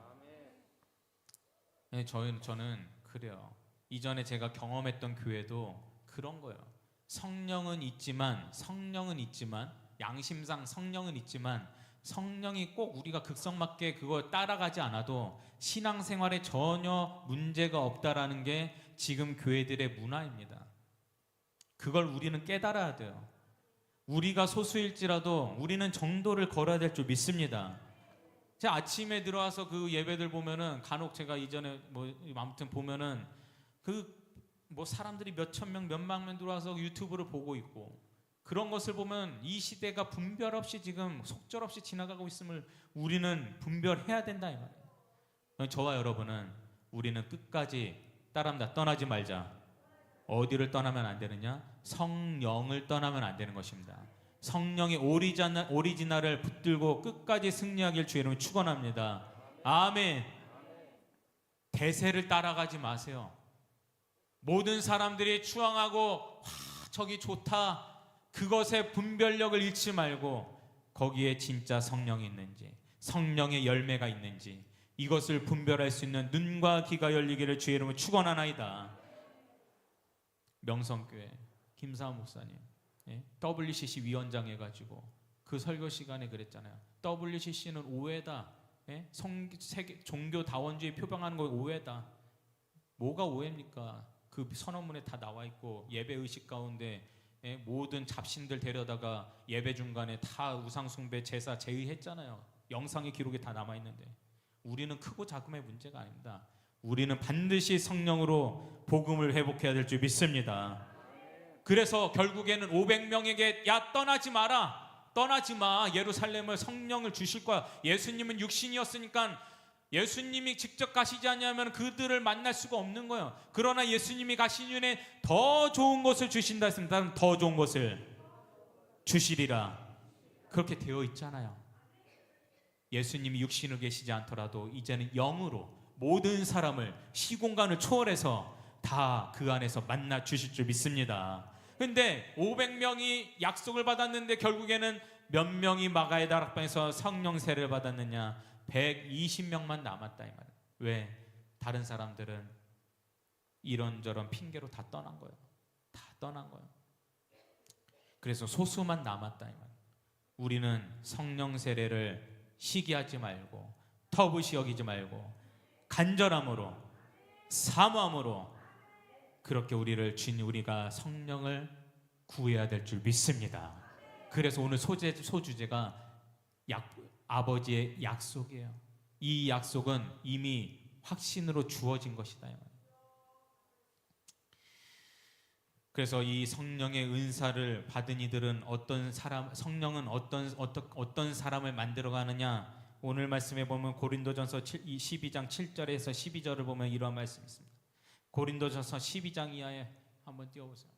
예, 저는 그래요. 이전에 제가 경험했던 교회도 그런 거예요. 성령은 있지만 양심상 성령은 있지만 성령이 꼭 우리가 극성맞게 그걸 따라가지 않아도 신앙생활에 전혀 문제가 없다라는 게 지금 교회들의 문화입니다. 그걸 우리는 깨달아야 돼요. 우리가 소수일지라도 우리는 정도를 걸어야 될 줄 믿습니다. 제가 아침에 들어와서 그 예배들 보면은 간혹 제가 이전에 아무튼 보면은 사람들이 몇천 명, 몇만 명 들어와서 유튜브를 보고 있고 그런 것을 보면 이 시대가 분별 없이 지금 속절없이 지나가고 있음을 우리는 분별해야 된다 이 말이에요. 저와 여러분은 우리는 끝까지 따라합니다. 떠나지 말자. 어디를 떠나면 안 되느냐? 성령을 떠나면 안 되는 것입니다. 성령의 오리지널을 붙들고 끝까지 승리하길 주의 이름으로 축원합니다. 아멘. 대세를 따라가지 마세요. 모든 사람들이 추앙하고 저기 좋다 그것의 분별력을 잃지 말고 거기에 진짜 성령이 있는지 성령의 열매가 있는지 이것을 분별할 수 있는 눈과 귀가 열리기를 주의 이름으로 축원하나이다. 명성교회 김사원 목사님, 예? WCC 위원장 해가지고 그 설교 시간에 그랬잖아요. WCC는 오해다. 예? 세계 종교 다원주의 표방하는 거 오해다. 뭐가 오해입니까? 그 선언문에 다 나와 있고 예배 의식 가운데 모든 잡신들 데려다가 예배 중간에 다 우상 숭배 제사 제의했잖아요. 영상의 기록이 다 남아 있는데 우리는 크고 작음의 문제가 아닙니다. 우리는 반드시 성령으로 복음을 회복해야 될 줄 믿습니다. 그래서 결국에는 500명에게 야 떠나지 마라. 떠나지 마. 예루살렘을 성령을 주실 거야. 예수님은 육신이었으니까 예수님이 직접 가시지 않으면 그들을 만날 수가 없는 거예요. 그러나 예수님이 가신 이후에 더 좋은 것을 주신다 했습니다. 더 좋은 것을 주시리라. 그렇게 되어 있잖아요. 예수님이 육신으로 계시지 않더라도 이제는 영으로 모든 사람을 시공간을 초월해서 다 그 안에서 만나 주실 줄 믿습니다. 근데 500명이 약속을 받았는데 결국에는 몇 명이 마가의 다락방에서 성령 세례를 받았느냐? 120명만 남았다 이 말이에요. 왜? 다른 사람들은 이런저런 핑계로 다 떠난 거예요. 다 떠난 거예요. 그래서 소수만 남았다 이 말이에요. 우리는 성령 세례를 시기하지 말고 터부시 여기지 말고 간절함으로 사모함으로 그렇게 우리가 성령을 구해야 될 줄 믿습니다. 그래서 오늘 소주제가 아버지의 약속이에요. 이 약속은 이미 확신으로 주어진 것이다. 그래서 이 성령의 은사를 받은 이들은 성령은 어떤 사람을 만들어 가느냐? 오늘 말씀에 보면 고린도전서 12장 7절에서 12절을 보면 이러한 말씀이 있습니다. 고린도전서 12장 이하에 한번 띄워보세요.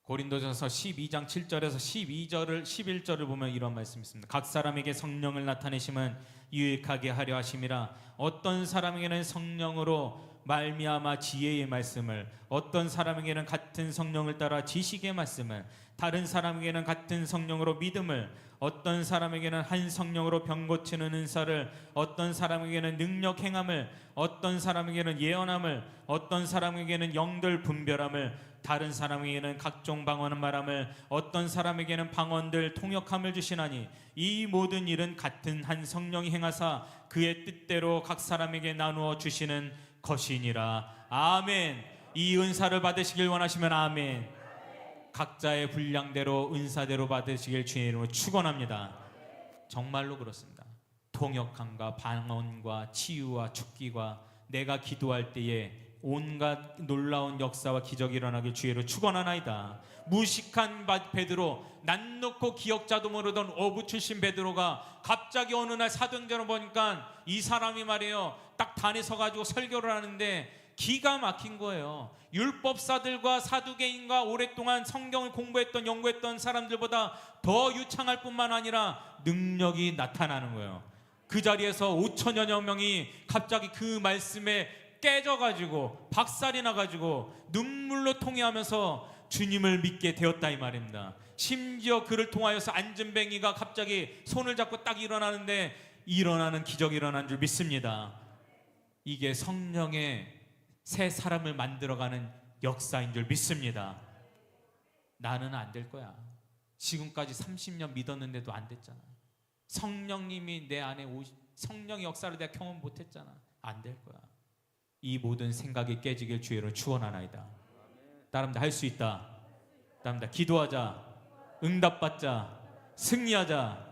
고린도전서 12장 7절에서 11절을 보면 이런 말씀이 있습니다. 각 사람에게 성령을 나타내심은 유익하게 하려 하심이라. 어떤 사람에게는 성령으로 말미암아 지혜의 말씀을, 어떤 사람에게는 같은 성령을 따라 지식의 말씀을, 다른 사람에게는 같은 성령으로 믿음을, 어떤 사람에게는 한 성령으로 병 고치는 은사를, 어떤 사람에게는 능력 행함을, 어떤 사람에게는 예언함을, 어떤 사람에게는 영들 분별함을, 다른 사람에게는 각종 방언을 말함을, 어떤 사람에게는 방언들 통역함을 주시나니 이 모든 일은 같은 한 성령이 행하사 그의 뜻대로 각 사람에게 나누어 주시는 것이니라. 아멘. 이 은사를 받으시길 원하시면 아멘. 각자의 분량대로 은사대로 받으시길 주의 이름으로 축원합니다. 정말로 그렇습니다. 통역함과 방언과 치유와 축기가 내가 기도할 때에 온갖 놀라운 역사와 기적이 일어나길 주의로 축원하나이다. 무식한 베드로, 난 놓고 기억자도 모르던 어부 출신 베드로가 갑자기 어느 날 사도행전을 보니까 이 사람이 말이에요, 딱 단에 서가지고 설교를 하는데 기가 막힌 거예요. 율법사들과 사두개인과 오랫동안 성경을 공부했던 연구했던 사람들보다 더 유창할 뿐만 아니라 능력이 나타나는 거예요. 그 자리에서 5천여 명이 갑자기 그 말씀에 깨져가지고 박살이 나가지고 눈물로 통회하면서 주님을 믿게 되었다 이 말입니다. 심지어 그를 통하여서 안전뱅이가 갑자기 손을 잡고 딱 일어나는데 일어나는 기적이 일어난 줄 믿습니다. 이게 성령의 새 사람을 만들어가는 역사인 줄 믿습니다. 나는 안 될 거야. 지금까지 30년 믿었는데도 안 됐잖아. 성령님이 내 안에 성령의 역사를 내가 경험 못했잖아. 안 될 거야. 이 모든 생각이 깨지길 주의로 축원하나이다. 따릅니다. 할 수 있다. 따릅니다. 기도하자. 응답받자. 승리하자.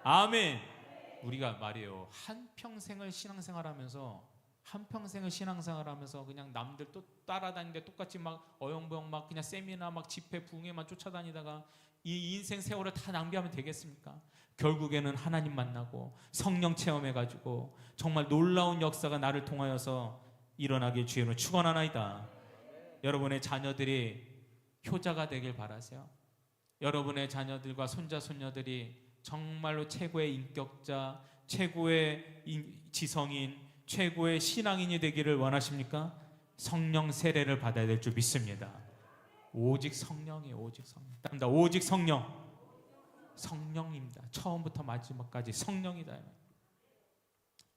아멘. 우리가 말이에요, 한평생을 신앙생활하면서 그냥 남들 또 따라다니는데 똑같이 막 어영부영 막 그냥 세미나 막 집회 부흥회만 쫓아다니다가 이 인생 세월을 다 낭비하면 되겠습니까? 결국에는 하나님 만나고 성령 체험해가지고 정말 놀라운 역사가 나를 통하여서 일어나길 주의로 축원하나이다. 여러분의 자녀들이 효자가 되길 바라세요. 여러분의 자녀들과 손자 손녀들이 정말로 최고의 인격자, 최고의 지성인, 최고의 신앙인이 되기를 원하십니까? 성령 세례를 받아야 될 줄 믿습니다. 오직 성령이에요. 오직 성령. 답니다. 오직 성령. 성령입니다. 처음부터 마지막까지 성령이다.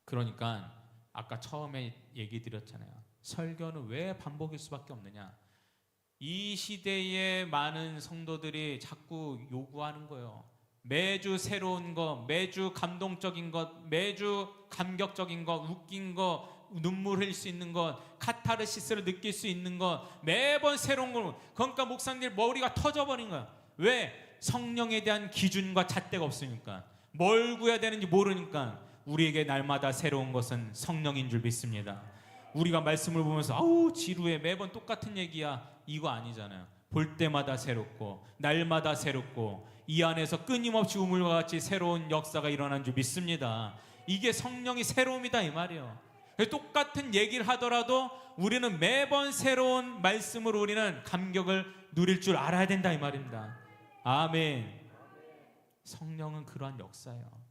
그러니까 아까 처음에 얘기 드렸잖아요. 설교는 왜 반복일 수밖에 없느냐? 이 시대에 많은 성도들이 자꾸 요구하는 거예요. 매주 새로운 것, 매주 감동적인 것, 매주 감격적인 것, 웃긴 것, 눈물 흘릴 수 있는 것, 카타르시스를 느낄 수 있는 것, 매번 새로운 걸. 그러니까 목사님들 머리가 터져버린 거야. 왜? 성령에 대한 기준과 잣대가 없으니까. 뭘 구해야 되는지 모르니까. 우리에게 날마다 새로운 것은 성령인 줄 믿습니다. 우리가 말씀을 보면서 아우 지루해, 매번 똑같은 얘기야, 이거 아니잖아요. 볼 때마다 새롭고 날마다 새롭고 이 안에서 끊임없이 우물과 같이 새로운 역사가 일어난 줄 믿습니다. 이게 성령이 새로움이다 이 말이에요. 똑같은 얘기를 하더라도 우리는 매번 새로운 말씀으로 우리는 감격을 누릴 줄 알아야 된다 이 말입니다. 아멘. 성령은 그러한 역사예요.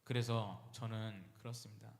그래서 저는 그렇습니다.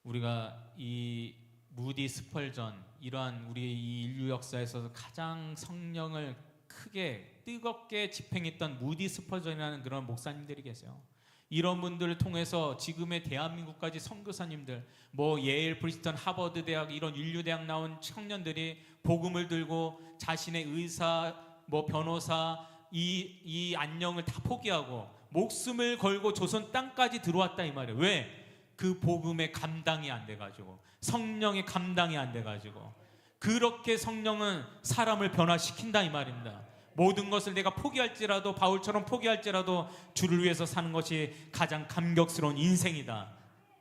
우리가 이 무디 스펄전, 이러한 우리 이 인류 역사에서 가장 성령을 크게 뜨겁게 집행했던 무디 스펄전이라는 그런 목사님들이 계세요. 이런 분들을 통해서 지금의 대한민국까지 선교사님들, 뭐 예일, 프리스턴, 하버드 대학 이런 인류 대학 나온 청년들이 복음을 들고 자신의 의사, 뭐 변호사, 이 안녕을 다 포기하고 목숨을 걸고 조선 땅까지 들어왔다 이 말이에요. 왜? 그 복음의 감당이 안 돼가지고, 성령의 감당이 안 돼가지고. 그렇게 성령은 사람을 변화시킨다 이 말입니다. 모든 것을 내가 포기할지라도, 바울처럼 포기할지라도 주를 위해서 사는 것이 가장 감격스러운 인생이다.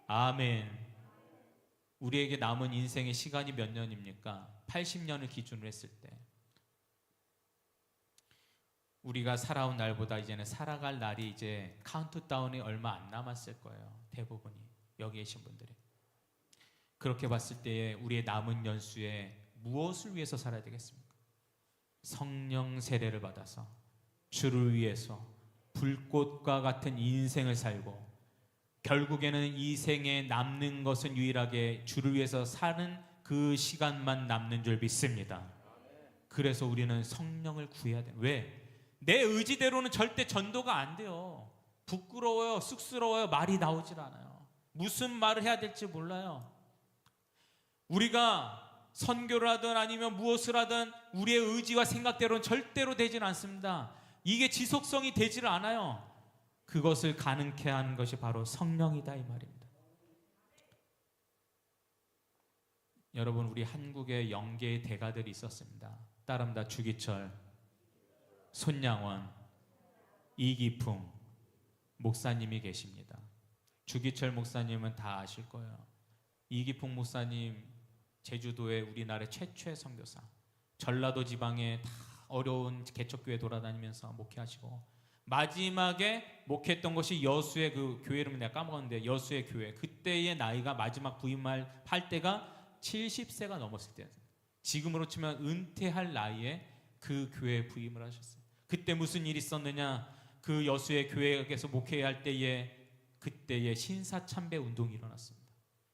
아멘. 우리에게 남은 인생의 시간이 몇 년입니까? 80년을 기준으로 했을 때 우리가 살아온 날보다 이제는 살아갈 날이 이제 카운트다운이 얼마 안 남았을 거예요. 대부분이 여기 계신 분들이. 그렇게 봤을 때에 우리의 남은 연수에 무엇을 위해서 살아야 되겠습니까? 성령 세례를 받아서 주를 위해서 불꽃과 같은 인생을 살고, 결국에는 이 생에 남는 것은 유일하게 주를 위해서 사는 그 시간만 남는 줄 믿습니다. 그래서 우리는 성령을 구해야 돼요. 왜? 내 의지대로는 절대 전도가 안 돼요. 부끄러워요, 쑥스러워요, 말이 나오질 않아요. 무슨 말을 해야 될지 몰라요. 우리가 선교를 하든 아니면 무엇을 하든 우리의 의지와 생각대로는 절대로 되질 않습니다. 이게 지속성이 되질 않아요. 그것을 가능케 하는 것이 바로 성령이다 이 말입니다. 여러분, 우리 한국에 영계의 대가들이 있었습니다. 따름다 주기철, 손양원, 이기풍 목사님이 계십니다. 주기철 목사님은 다 아실 거예요. 이기풍 목사님 제주도의 우리나라 최초의 선교사, 전라도 지방에 다 어려운 개척교회 돌아다니면서 목회하시고, 마지막에 목회했던 것이 여수의 그 교회 이름 내가 까먹었는데, 여수의 교회, 그때의 나이가 마지막 부임할 때가 70세가 넘었을 때였어요. 지금으로 치면 은퇴할 나이에 그 교회에 부임을 하셨어요. 그때 무슨 일이 있었느냐, 그 여수의 교회에서 목회할 때에 그때에 신사참배 운동이 일어났습니다.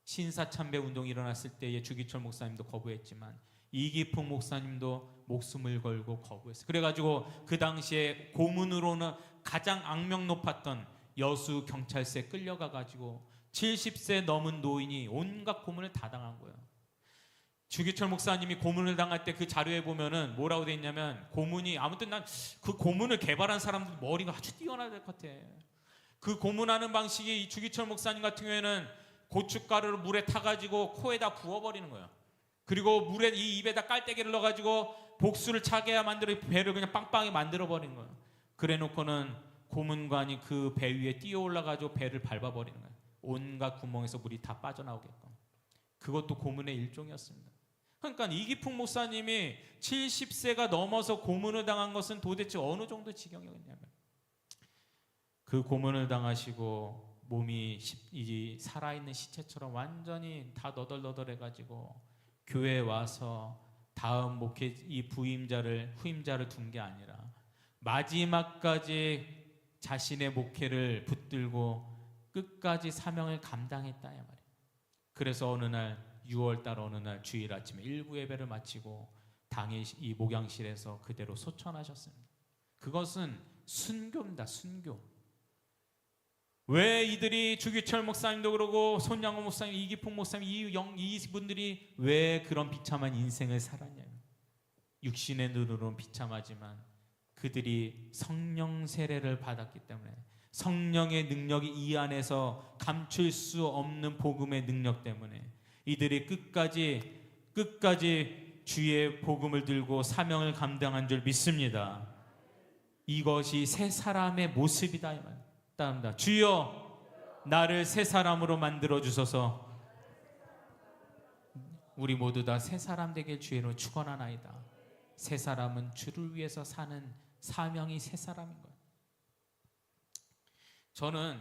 신사참배 운동이 일어났을 때에 주기철 목사님도 거부했지만 이기풍 목사님도 목숨을 걸고 거부했어요. 그래가지고 그 당시에 고문으로는 가장 악명 높았던 여수 경찰서에 끌려가가지고 70세 넘은 노인이 온갖 고문을 다 당한 거예요. 주기철 목사님이 고문을 당할 때 그 자료에 보면은 뭐라고 돼 있냐면, 고문이, 아무튼 난 그 고문을 개발한 사람들 머리가 아주 뛰어나야 될 것 같아. 그 고문하는 방식이 이 주기철 목사님 같은 경우에는 고춧가루를 물에 타가지고 코에다 부어버리는 거예요. 그리고 물에 이 입에다 깔때기를 넣어가지고 복수를 차게 만들어 배를 그냥 빵빵히 만들어버리는 거예요. 그래놓고는 고문관이 그 배 위에 뛰어 올라가지고 배를 밟아버리는 거예요. 온갖 구멍에서 물이 다 빠져나오게끔. 그것도 고문의 일종이었습니다. 그러니까 이기풍 목사님이 70세가 넘어서 고문을 당한 것은 도대체 어느 정도 지경이었냐면, 그 고문을 당하시고 몸이 살아있는 시체처럼 완전히 다 너덜너덜해가지고 교회에 와서 다음 목회 이 후임자를 둔 게 아니라 마지막까지 자신의 목회를 붙들고 끝까지 사명을 감당했다 이 말이에요. 그래서 어느 날 6월달 어느 날 주일 아침에 일부 예배를 마치고 당일 이 목양실에서 그대로 소천하셨습니다. 그것은 순교입니다. 순교. 왜 이들이, 주기철 목사님도 그러고 손양호 목사님, 이기풍 목사님, 이분들이 왜 그런 비참한 인생을 살았냐면, 육신의 눈으로는 비참하지만 그들이 성령 세례를 받았기 때문에, 성령의 능력이 이 안에서 감출 수 없는 복음의 능력 때문에 이들이 끝까지 주의 복음을 들고 사명을 감당한 줄 믿습니다. 이것이 새 사람의 모습이다 이 말. 따릅니다. 주여 나를 새 사람으로 만들어 주소서. 우리 모두 다 새 사람 되길 주의로 축원하나이다. 새 사람은 주를 위해서 사는 사명이 새 사람인 거예요. 저는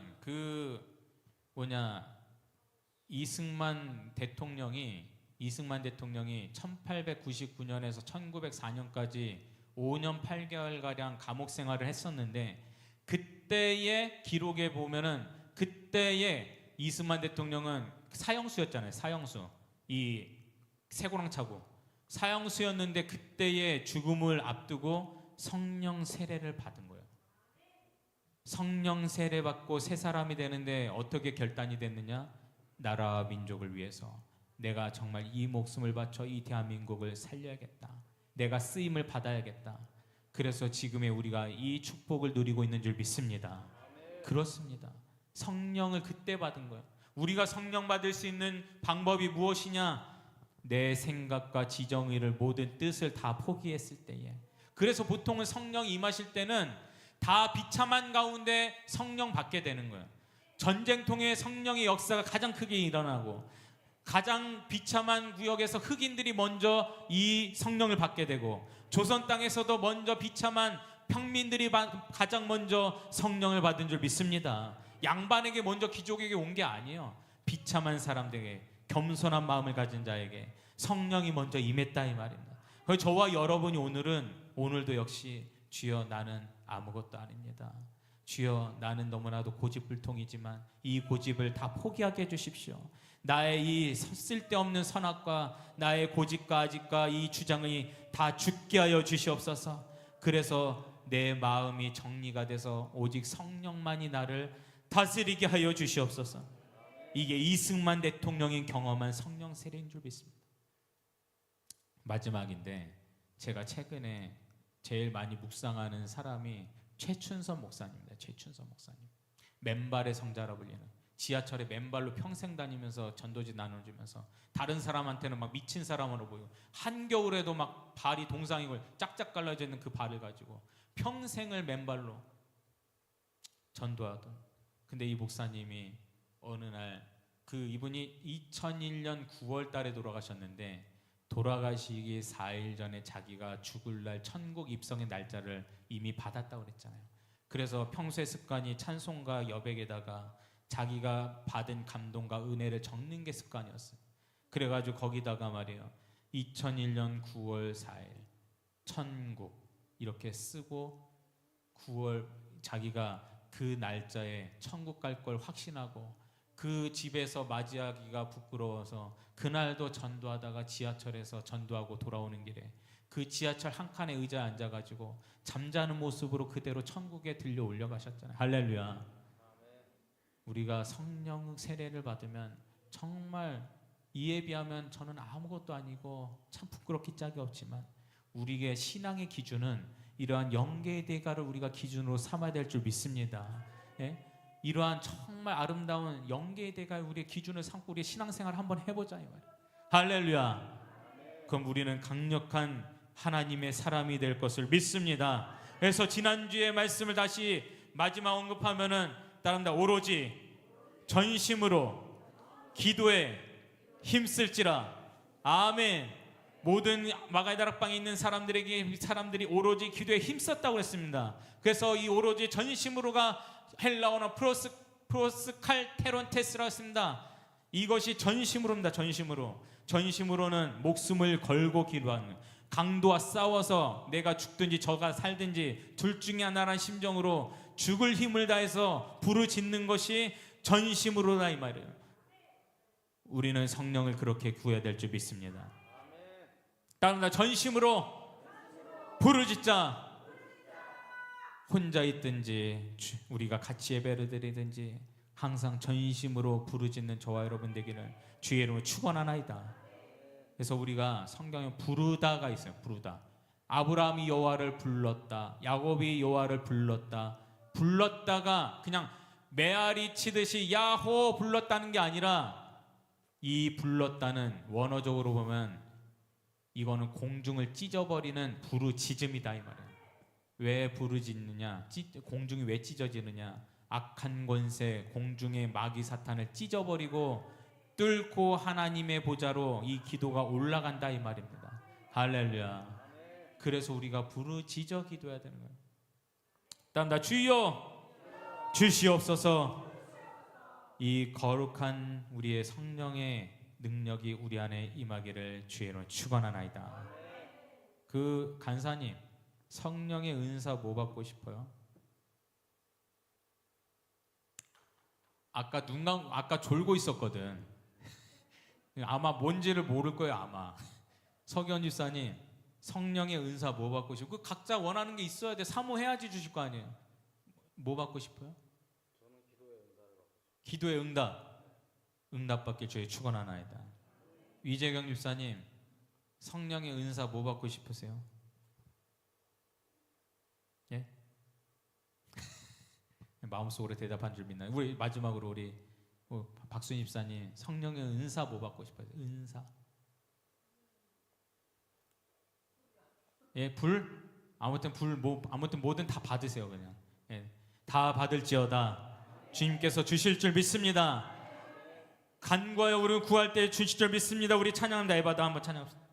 이승만 대통령이 1899년에서 1904년까지 5년 8개월가량 감옥 생활을 했었는데, 그때의 기록에 보면은 그때의 이승만 대통령은 사형수였잖아요. 사형수. 이 쇠고랑 차고 사형수였는데 그때의 죽음을 앞두고 성령 세례를 받은 거예요. 성령 세례 받고 새 사람이 되는데 어떻게 결단이 됐느냐? 나라와 민족을 위해서 내가 정말 이 목숨을 바쳐 이 대한민국을 살려야겠다. 내가 쓰임을 받아야겠다. 그래서 지금의 우리가 이 축복을 누리고 있는 줄 믿습니다. 그렇습니다. 성령을 그때 받은 거예요. 우리가 성령 받을 수 있는 방법이 무엇이냐? 내 생각과 지정의를 모든 뜻을 다 포기했을 때에. 그래서 보통은 성령이 임하실 때는 다 비참한 가운데 성령 받게 되는 거예요. 전쟁통에 성령의 역사가 가장 크게 일어나고, 가장 비참한 구역에서 흑인들이 먼저 이 성령을 받게 되고, 조선 땅에서도 먼저 비참한 평민들이 가장 먼저 성령을 받은 줄 믿습니다. 양반에게 먼저 귀족에게 온 게 아니에요. 비참한 사람들에게, 겸손한 마음을 가진 자에게 성령이 먼저 임했다 이 말입니다. 그래서 저와 여러분이 오늘도 역시 주여 나는 아무것도 아닙니다. 주여 나는 너무나도 고집불통이지만 이 고집을 다 포기하게 해주십시오. 나의 이 쓸데없는 선악과 나의 고집과 아집과 이 주장이 다 죽게 하여 주시옵소서. 그래서 내 마음이 정리가 돼서 오직 성령만이 나를 다스리게 하여 주시옵소서. 이게 이승만 대통령이 경험한 성령 세례인 줄 믿습니다. 마지막인데 제가 최근에 제일 많이 묵상하는 사람이 최춘선 목사님입니다. 최춘선 목사님. 맨발의 성자라 불리는, 지하철에 맨발로 평생 다니면서 전도지 나눠주면서 다른 사람한테는 막 미친 사람으로 보이고 한겨울에도 막 발이 동상이고 짝짝 갈라져 있는 그 발을 가지고 평생을 맨발로 전도하던, 근데 이 목사님이 어느 날 이분이 2001년 9월 달에 돌아가셨는데 돌아가시기 4일 전에 자기가 죽을 날 천국 입성의 날짜를 이미 받았다고 그랬잖아요. 그래서 평소의 습관이 찬송가 여백에다가 자기가 받은 감동과 은혜를 적는 게 습관이었어요. 그래가지고 거기다가 말이에요, 2001년 9월 4일 천국 이렇게 쓰고 9월 자기가 그 날짜에 천국 갈 걸 확신하고 그 집에서 맞이하기가 부끄러워서 그날도 전도하다가 지하철에서 전도하고 돌아오는 길에 그 지하철 한 칸에 의자에 앉아가지고 잠자는 모습으로 그대로 천국에 들려 올려가셨잖아요. 할렐루야. 우리가 성령 세례를 받으면 정말 이에 비하면 저는 아무것도 아니고 참 부끄럽기 짝이 없지만 우리의 신앙의 기준은 이러한 영계의 대가를 우리가 기준으로 삼아야 될 줄 믿습니다. 예? 이러한 정말 아름다운 영계의 대가를 우리의 기준을 삼고 우리의 신앙생활을 한번 해보자 이 말이에요. 할렐루야. 그럼 우리는 강력한 하나님의 사람이 될 것을 믿습니다. 그래서 지난주의 말씀을 다시 마지막 언급하면은 따릅니다. 오로지 전심으로 기도에 힘쓸지라. 아멘. 모든 마가의 다락방에 있는 사람들이 오로지 기도에 힘썼다고 했습니다. 그래서 이 오로지 전심으로가 헬라어는 프로스칼테론테스라고 했습니다. 이것이 전심으로입니다. 전심으로는 목숨을 걸고 기도하는, 강도와 싸워서 내가 죽든지 저가 살든지 둘 중에 하나라는 심정으로 죽을 힘을 다해서 부르짖는 것이 전심으로다 이 말이에요. 우리는 성령을 그렇게 구해야 될 줄 믿습니다. 따릅니다. 전심으로 부르짖자. 혼자 있든지 우리가 같이 예배를 드리든지 항상 전심으로 부르짖는 저와 여러분 되기를 주의 이름으로 축원하나이다. 그래서 우리가 성경에 부르다가 있어요. 부르다. 아브라함이 여호와를 불렀다. 야곱이 여호와를 불렀다. 불렀다가 그냥 메아리 치듯이 야호 불렀다는 게 아니라 이 불렀다는 원어적으로 보면 이거는 공중을 찢어버리는 부르짖음이다 이 말이에요. 왜 부르짖느냐? 공중이 왜 찢어지느냐? 악한 권세, 공중의 마귀 사탄을 찢어버리고 뚫고 하나님의 보좌로 이 기도가 올라간다 이 말입니다. 할렐루야. 그래서 우리가 부르짖어 기도해야 되는 거예요. 따릅니다. 주여 주시옵소서. 이 거룩한 우리의 성령의 능력이 우리 안에 임하기를 주의 이름으로 축원하나이다. 그 간사님, 성령의 은사 뭐 받고 싶어요? 아까 졸고 있었거든. 아마 뭔지를 모를 거예요 아마. 석연 집사님, 성령의 은사 뭐 받고 싶고? 각자 원하는 게 있어야 돼. 사모해야지 주실 거 아니에요. 뭐 받고 싶어요? 저는 기도의 응답을 받고 싶어요. 기도의 응답 받길 주의 축원하나이다. 위재경 집사님, 성령의 은사 뭐 받고 싶으세요? 예? 마음속으로 대답한 줄 믿나요? 우리 마지막으로 우리 박순희 집사님, 성령의 은사 뭐 받고 싶어요? 은사. 예, 불? 아무튼 아무튼 뭐든 다 받으세요 그냥. 예, 다 받을지어다. 주님께서 주실 줄 믿습니다. 간과하여 우리를 구할 때 주실 줄 믿습니다. 우리 찬양합니다. 에바다 한번 찬양합시다.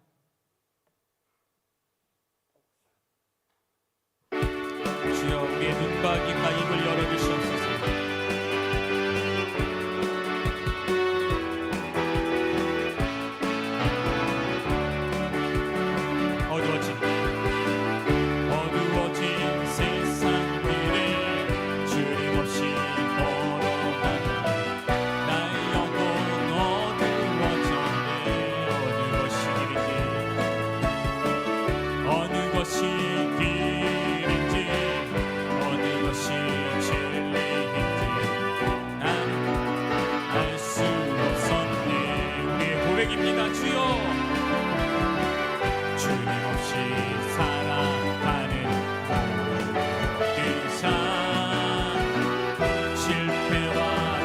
고백입니다. 주여, 주님 없이 살아가는 모든 삶, 실패와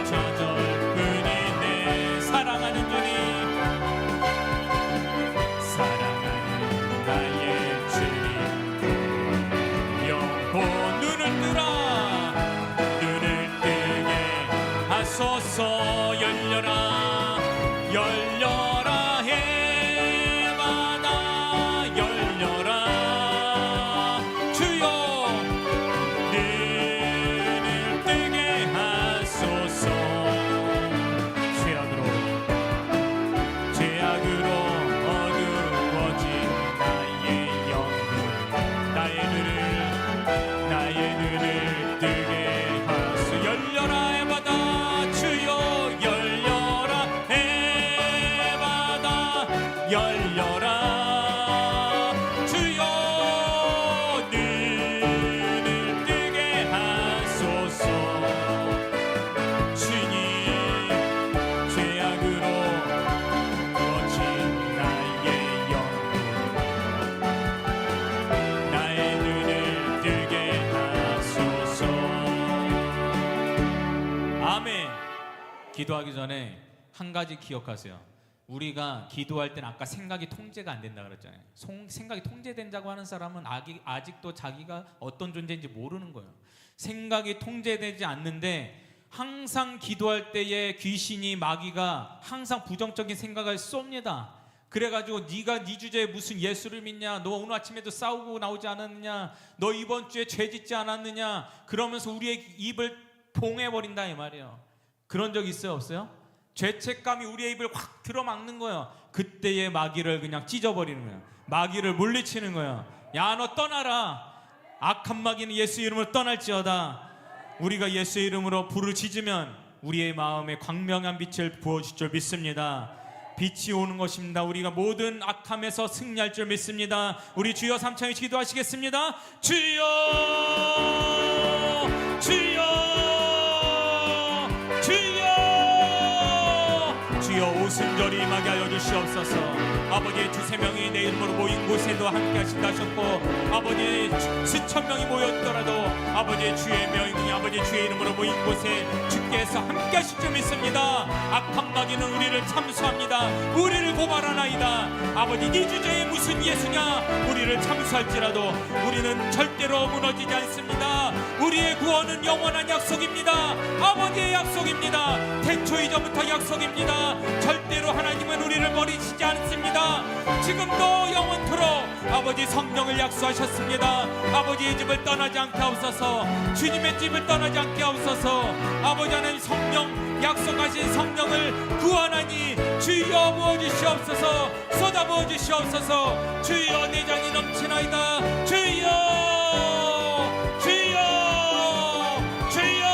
좌절뿐이네. 사랑하는 주님, 사랑하는 나의 주님, 영고 눈을 뜨게 하소서. 열려라 열려라 해마다 열려라. 주여 눈을 뜨게 하소서. 죄악으로 어두워진 나의 영혼, 나의 눈을 뜨게 하소서. 열려라 해마다 주여, 열려라 해마다 열려라. 주여 눈을 뜨게 하소서. 주님, 죄악으로 어진 나의 영혼, 나의 눈을 뜨게 하소서. 아멘. 기도하기 전에 한 가지 기억하세요. 우리가 기도할 때는 아까 생각이 통제가 안 된다 그랬잖아요. 생각이 통제된다고 하는 사람은 아직도 자기가 어떤 존재인지 모르는 거예요. 생각이 통제되지 않는데 항상 기도할 때에 귀신이, 마귀가 항상 부정적인 생각을 쏩니다. 그래가지고 네가 네 주제에 무슨 예수를 믿냐, 너 오늘 아침에도 싸우고 나오지 않았느냐, 너 이번 주에 죄 짓지 않았느냐, 그러면서 우리의 입을 봉해버린다 이 말이에요. 그런 적 있어요, 없어요? 죄책감이 우리의 입을 확 들어막는 거예요. 그때의 마귀를 그냥 찢어버리는 거예요. 마귀를 물리치는 거예요. 야, 너 떠나라. 악한 마귀는 예수 이름으로 떠날지어다. 우리가 예수 이름으로 부르짖으면 우리의 마음에 광명한 빛을 부어줄 줄 믿습니다. 빛이 오는 것입니다. 우리가 모든 악함에서 승리할 줄 믿습니다. 우리 주여 삼창이 기도하시겠습니다. 주여, 주여, 주여, 주여, 오순절이 임하게 하여 주시옵소서. 아버지, 두세 명이 내 이름으로 모인 곳에도 함께 하신다 하셨고, 아버지 수천 명이 모였더라도 아버지 주의 명이, 아버지 주의 이름으로 모인 곳에 주께서 함께 하실 줄 믿습니다. 악한 마귀는 우리를 참수합니다. 우리를 고발하나이다. 아버지, 네 주제에 무슨 예수냐, 우리를 참수할지라도 우리는 절대로 무너지지 않습니다. 우리의 구원은 영원한 약속입니다. 아버지의 약속입니다. 태초 이전부터 약속입니다. 절대로 하나님은 우리를 버리시지 않습니다. 지금도 영원토록 아버지 성령을 약속하셨습니다. 아버지의 집을 떠나지 않게 하옵소서. 주님의 집을 떠나지 않게 하옵소서. 아버지 하나님, 성령, 약속하신 성령을 구하나니 주여 부어주시옵소서. 쏟아 부어주시옵소서. 주여, 내장이 넘치나이다. 주여, 주여, 주여.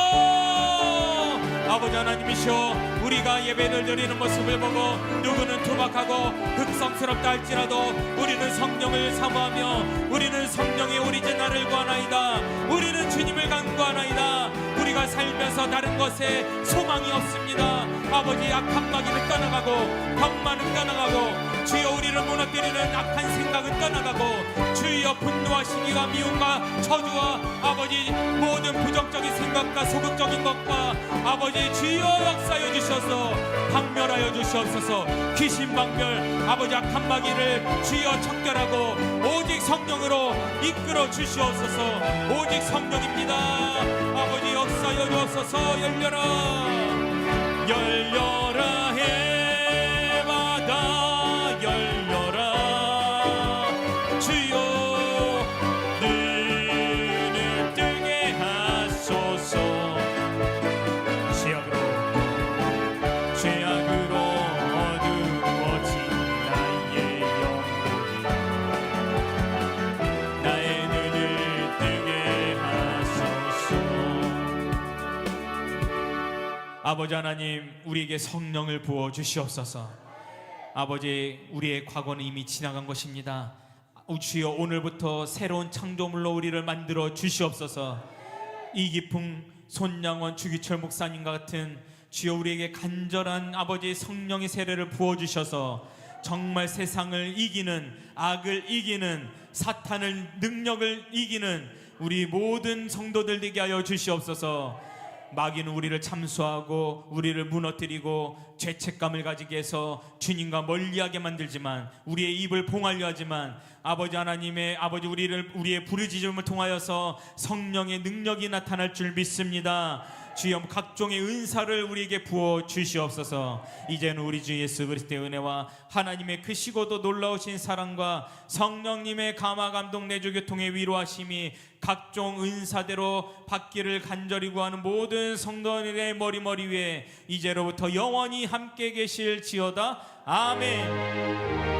아버지 하나님이시여, 우리가 예배를 드리는 모습을 보고 누구는 투박하고 극성스럽다 할지라도 우리는 성령을 사모하며 우리는 성령의 오리지널을 구하나이다. 우리는 주님을 간구하나이다. 우리가 살면서 다른 것에 소망이 없습니다. 아버지, 악한 마귀는 떠나가고 병만은 떠나가고 주여, 우리를 무너뜨리는 악한 생각은 떠나가고 주여, 분노와 시기와 미움과 저주와 아버지 모든 부정적인 생각과 소극적인 것과 아버지 주여 역사하여 주셔서 박멸하여 주시옵소서. 귀신 박멸, 아버지 악한 마귀를 주여 척결하고 오직 성령으로 이끌어 주시옵소서. 오직 성령입니다. 아버지 역사하여 주옵소서. 열려라 열려라 해마다 열려라. 주여 눈을 뜨게 하소서. 죄악으로 어두워진 나의 영혼이 나의 눈을 뜨게 하소서. 아버지 하나님, 우리에게 성령을 부어 주시옵소서. 아버지, 우리의 과거는 이미 지나간 것입니다. 주여, 오늘부터 새로운 창조물로 우리를 만들어 주시옵소서. 이기풍, 손양원, 주기철 목사님과 같은 주여 우리에게 간절한 아버지의 성령의 세례를 부어주셔서 정말 세상을 이기는, 악을 이기는, 사탄을 능력을 이기는 우리 모든 성도들 되게 하여 주시옵소서. 마귀는 우리를 참수하고 우리를 무너뜨리고 죄책감을 가지게 해서 주님과 멀리하게 만들지만, 우리의 입을 봉하려 하지만, 아버지 하나님의 아버지 우리의 부르짖음을 통하여서 성령의 능력이 나타날 줄 믿습니다. 주여 각종의 은사를 우리에게 부어 주시옵소서. 이제는 우리 주 예수 그리스도의 은혜와 하나님의 크시고도 놀라우신 사랑과 성령님의 감화 감동 내주 교통의 위로하심이 각종 은사대로 받기를 간절히 구하는 모든 성도들의 머리 위에 이제로부터 영원히 함께 계실지어다. 아멘.